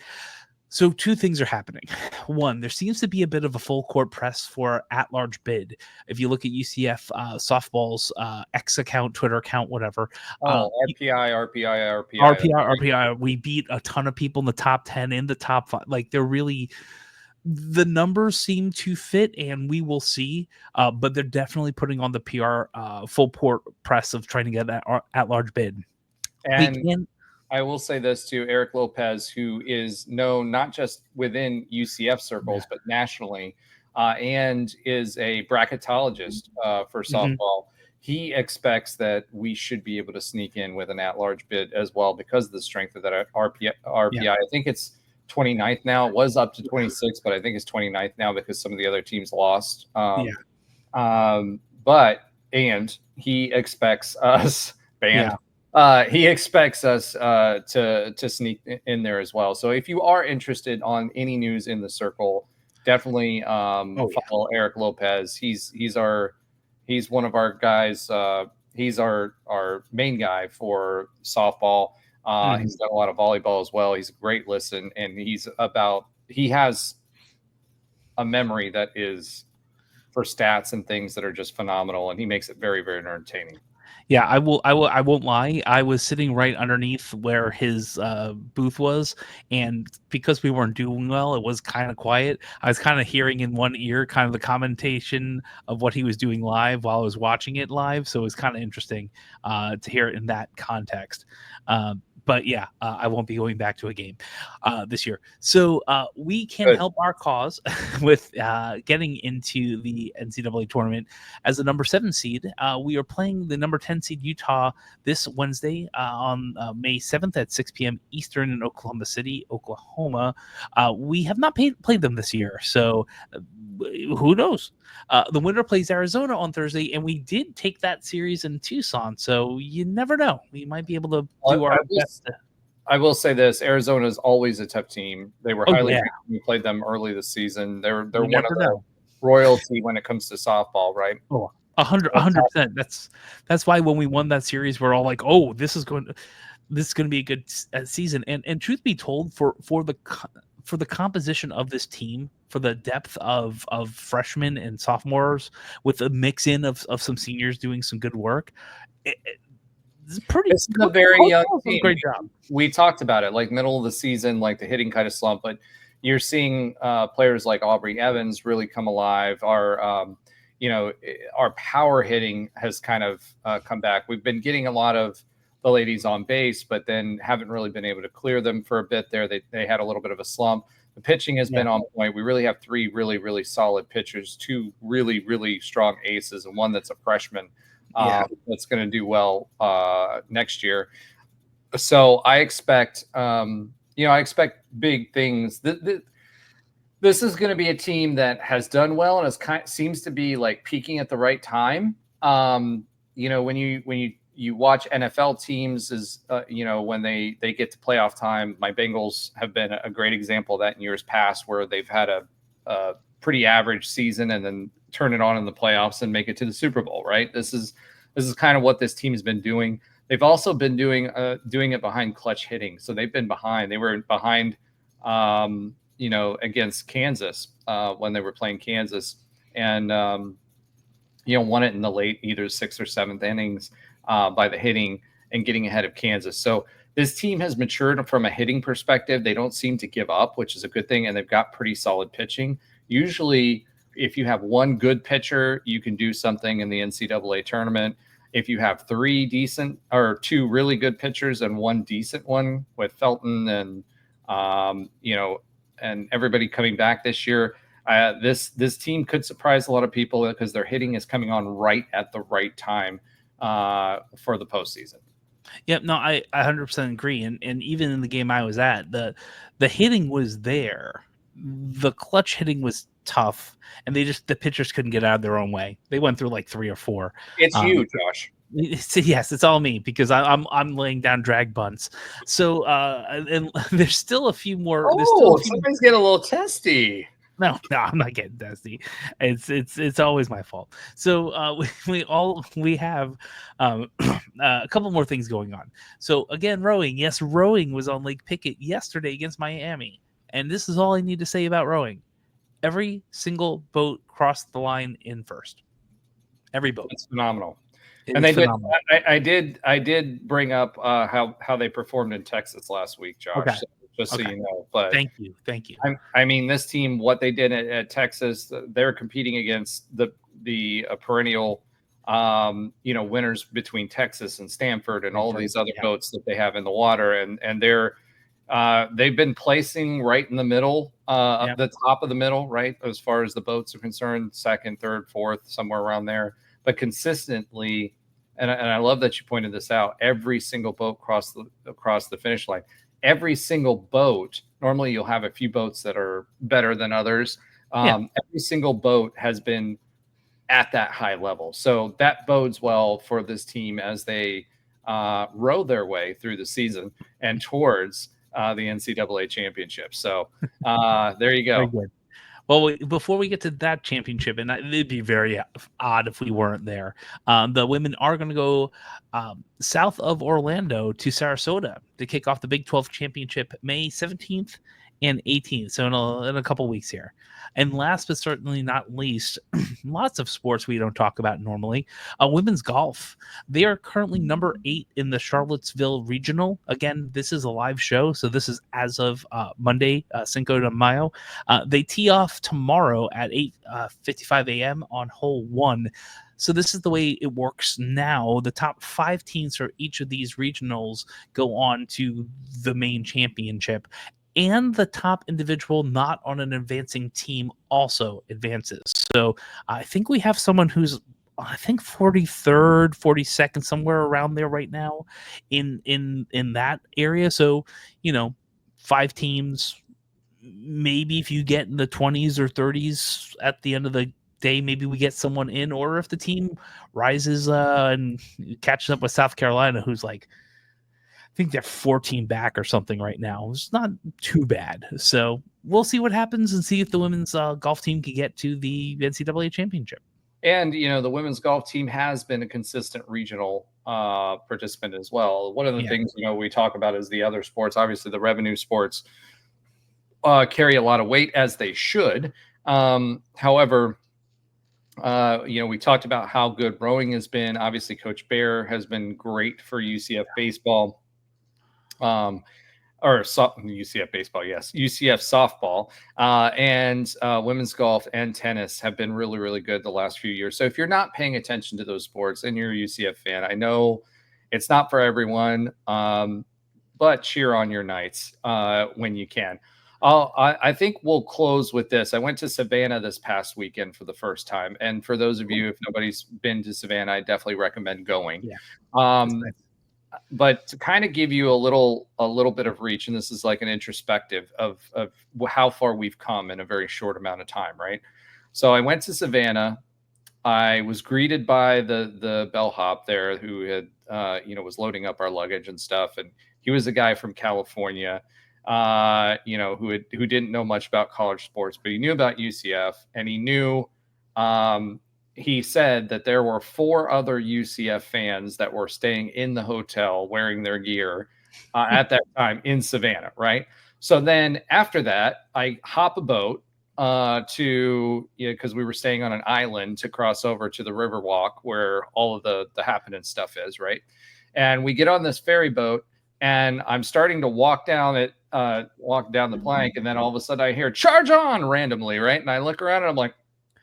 So 2 things are happening. One, there seems to be a bit of a full court press for at-large bid. If you look at UCF softball's X account, Twitter account, whatever. RPI. We beat a ton of people in the top 10, in the top 5. Like, they're really, the numbers seem to fit, and we will see. But they're definitely putting on the PR full court press of trying to get that at-large bid. And I will say this to Eric Lopez, who is known not just within UCF circles, but nationally, and is a bracketologist for softball. He expects that we should be able to sneak in with an at-large bid as well because of the strength of that RPI. I think it's 29th now. It was up to 26, but I think it's 29th now because some of the other teams lost. And he expects us, he expects us to sneak in there as well. So if you are interested on any news in the circle, definitely follow Eric Lopez. He's one of our guys. He's our main guy for softball. He's done a lot of volleyball as well. He's a great listen, and he has a memory that is for stats and things that are just phenomenal, and he makes it very, very entertaining. Yeah, I won't lie. I was sitting right underneath where his booth was, and because we weren't doing well, it was kind of quiet. I was kind of hearing in one ear kind of the commentation of what he was doing live while I was watching it live, so it was kind of interesting to hear it in that context. But yeah, I won't be going back to a game this year. So we can help our cause with getting into the NCAA tournament. As the number 7 seed, we are playing the number 10 seed Utah this Wednesday on May 7th at 6 p.m. Eastern in Oklahoma City, Oklahoma. We have not played them this year, so who knows? The winner plays Arizona on Thursday, and we did take that series in Tucson, so you never know. We might be able to do our best. I will say this: Arizona is always a tough team. They were highly ranked when we played them early this season. They're one of the royalty when it comes to softball, right? Oh, 100%. That's why when we won that series, we're all like, "Oh, this is going to be a good season." And truth be told, for the composition of this team, for the depth of freshmen and sophomores, with a mix in of some seniors doing some good work, it's a very young team. Great job. We talked about it, like middle of the season, like the hitting kind of slump, but you're seeing players like Aubrey Evans really come alive. Our power hitting has kind of come back. We've been getting a lot of the ladies on base, but then haven't really been able to clear them for a bit there. They had a little bit of a slump. The pitching has been on point. We really have 3 really, really solid pitchers, 2 really, really strong aces, and one that's a freshman that's going to do well next year. So I expect, I expect big things. The This is going to be a team that has done well and seems to be like peaking at the right time. You know, when you watch NFL teams, when they get to playoff time, my Bengals have been a great example of that in years past, where they've had a pretty average season and then turn it on in the playoffs and make it to the Super Bowl. Right. This is kind of what this team has been doing. They've also been doing it behind clutch hitting. So they've been behind. They were behind. Against Kansas when they were playing Kansas, and won it in the late either 6th or 7th innings by the hitting and getting ahead of Kansas. So this team has matured from a hitting perspective. They don't seem to give up, which is a good thing, and they've got pretty solid pitching. Usually, if you have one good pitcher, you can do something in the NCAA tournament. If you have two really good pitchers and one decent one with Felton and and everybody coming back this year, this team could surprise a lot of people because their hitting is coming on right at the right time for the postseason. Yep, no, I 100% agree. And even in the game I was at, the hitting was there. The clutch hitting was tough, and the pitchers couldn't get out of their own way. They went through like 3 or 4. It's you, Josh. Yes, it's all me because I'm laying down drag bunts. So and there's still a few more. Somebody's getting a little testy. No, I'm not getting testy. It's always my fault. So we have a couple more things going on. So again, rowing. Yes, rowing was on Lake Pickett yesterday against Miami, and this is all I need to say about rowing. Every single boat crossed the line in first. Every boat. It's phenomenal. And they did. I did bring up how they performed in Texas last week, Josh. Okay. So you know. But thank you. I mean, this team, what they did at Texas, they're competing against the perennial, winners between Texas and Stanford and all of these other boats that they have in the water, and they've been placing right in the middle, the top of the middle, right, as far as the boats are concerned, 2nd, 3rd, 4th, somewhere around there. But consistently, and I love that you pointed this out, every single boat across the finish line. Every single boat, normally you'll have a few boats that are better than others. Every single boat has been at that high level. So that bodes well for this team as they row their way through the season and towards the NCAA championship. So there you go. Very good. Well, before we get to that championship, and it'd be very odd if we weren't there, the women are going to go south of Orlando to Sarasota to kick off the Big 12 championship May 17th and 18th. So in a couple weeks here. And last but certainly not least, lots of sports we don't talk about normally. Women's golf. They are currently number 8 in the Charlottesville Regional. Again, this is a live show, so this is as of Monday, Cinco de Mayo. They tee off tomorrow at 8:55 a.m. on hole 1. So this is the way it works now. The top 5 teams for each of these regionals go on to the main championship. And the top individual not on an advancing team also advances. So I think we have someone who's, 43rd, 42nd, somewhere around there right now in that area. So, 5 teams, maybe if you get in the 20s or 30s at the end of the day, maybe we get someone in. Or if the team rises and catches up with South Carolina, who's like, I think they're 14 back or something right now. It's not too bad. So we'll see what happens and see if the women's golf team can get to the NCAA championship. And, the women's golf team has been a consistent regional participant as well. One of the things, we talk about is the other sports. Obviously, the revenue sports carry a lot of weight, as they should. However, we talked about how good rowing has been. Obviously, Coach Bear has been great for UCF Baseball. UCF Baseball, yes, UCF Softball, and women's golf and tennis have been really, really good the last few years. So if you're not paying attention to those sports and you're a UCF fan, I know it's not for everyone, but cheer on your Knights when you can. I think we'll close with this. I went to Savannah this past weekend for the first time, and for those of you, if nobody's been to Savannah, I definitely recommend going. Yeah. but to kind of give you a little bit of reach, and this is like an introspective of how far we've come in a very short amount of time, right? So I went to Savannah. I was greeted by the bellhop there who had was loading up our luggage and stuff, and he was a guy from California, who didn't know much about college sports, but he knew about UCF, and he knew. He said that there were 4 other UCF fans that were staying in the hotel wearing their gear at that time in Savannah, right? So then after that, I hop a boat because we were staying on an island to cross over to the Riverwalk where all of the happening stuff is, right? And we get on this ferry boat, and I'm starting to walk down the plank, and then all of a sudden I hear "Charge on" randomly, right? And I look around and I'm like,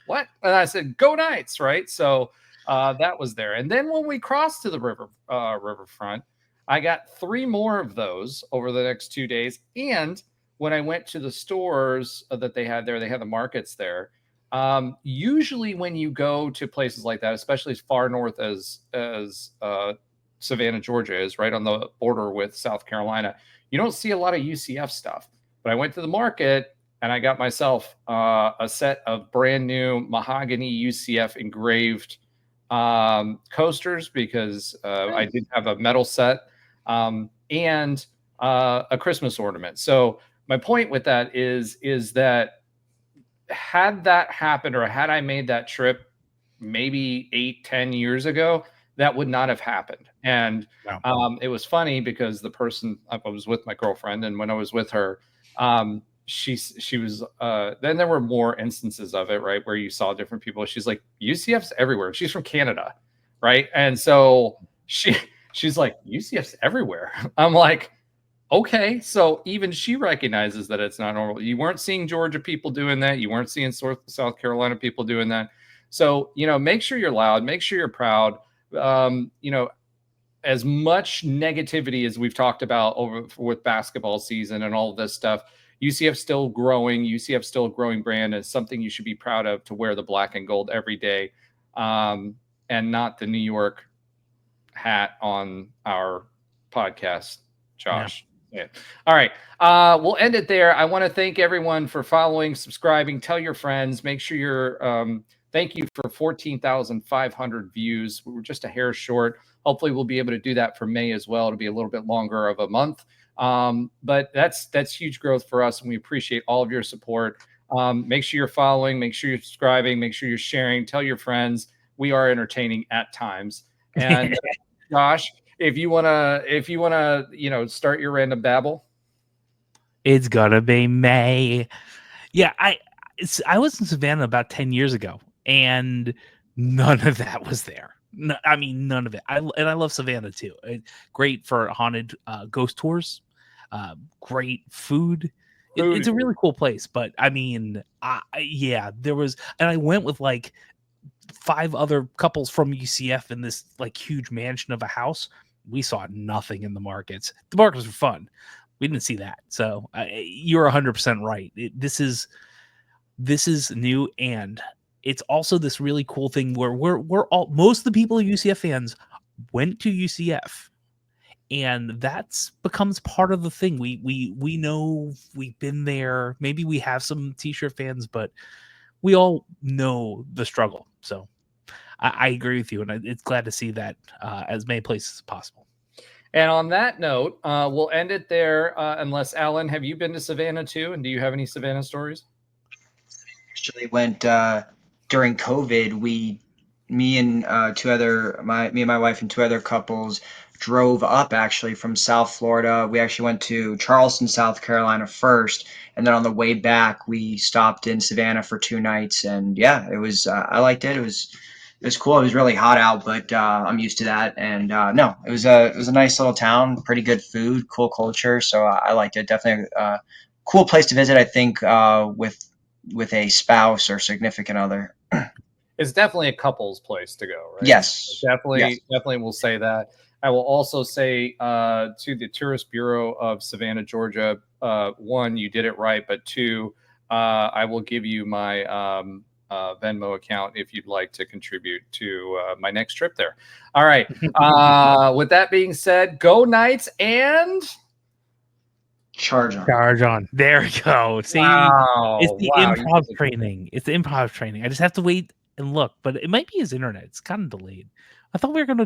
what? And I said, "Go Knights," right? So that was there. And then when we crossed to the riverfront, I got 3 more of those over the next 2 days. And when I went to the stores that they had there, they had the markets there. Usually when you go to places like that, especially as far north as Savannah, Georgia is, right on the border with South Carolina, you don't see a lot of UCF stuff. But I went to the market, and I got myself a set of brand new mahogany UCF engraved coasters because I did have a metal set and a Christmas ornament. So my point with that is that had that happened, or had I made that trip maybe 8-10 years ago, that would not have happened. And it was funny because the person I was with, my girlfriend, and when I was with her, she was then there were more instances of it, right, where you saw different people. She's like, UCF's everywhere. She's from Canada, right? And so she's like, UCF's everywhere. I'm like, okay. So even she recognizes that it's not normal. You weren't seeing Georgia people doing that. You weren't seeing South Carolina people doing that. So make sure you're loud, make sure you're proud. As much negativity as we've talked about with basketball season and all of this stuff, UCF still growing. UCF still a growing brand. Is something you should be proud of, to wear the black and gold every day, and not the New York hat on our podcast, Josh. Yeah. All right. We'll end it there. I want to thank everyone for following, subscribing, tell your friends, make sure you're, thank you for 14,500 views. We were just a hair short. Hopefully we'll be able to do that for May as well. It'll be a little bit longer of a month. But that's huge growth for us, and we appreciate all of your support. Make sure you're following, make sure you're subscribing, make sure you're sharing, tell your friends. We are entertaining at times. And Josh, if you wanna, start your random babble. It's gonna be May. Yeah, I was in Savannah about 10 years ago, and none of that was there. No, I mean, none of it. I love Savannah too. Great for haunted ghost tours. Great food. It's a really cool place. But I mean, there was, and I went with like 5 other couples from UCF in this like huge mansion of a house. We saw nothing in the markets. The markets were fun. We didn't see that. So you're 100% right. This is new, and it's also this really cool thing where we're all, most of the people who are UCF fans went to UCF, and that's becomes part of the thing. We know we've been there. Maybe we have some t-shirt fans, but we all know the struggle. So I agree with you, and it's glad to see that as many places as possible. And on that note, we'll end it there. Unless, Alan, have you been to Savannah too? And do you have any Savannah stories? Actually went during COVID. Me and my wife and 2 other couples drove up actually from South Florida. We actually went to Charleston, South Carolina first, and then on the way back we stopped in Savannah for 2 nights. And yeah, it was I liked it. It was cool. It was really hot out, but I'm used to that. And no, it was a nice little town, pretty good food, cool culture. So I liked it. Definitely a cool place to visit, I think, with a spouse or significant other. It's definitely a couple's place to go, right? Yes. Definitely will say that. I will also say to the Tourist Bureau of Savannah, Georgia, 1, you did it right, but 2, I will give you my Venmo account if you'd like to contribute to my next trip there. All right. With that being said, go Knights and Charge on. Charge on. There we go. See, wow. it's the Wow. improv training. It's the improv training. I just have to wait and look, but it might be his internet. It's kind of delayed. I thought we were going to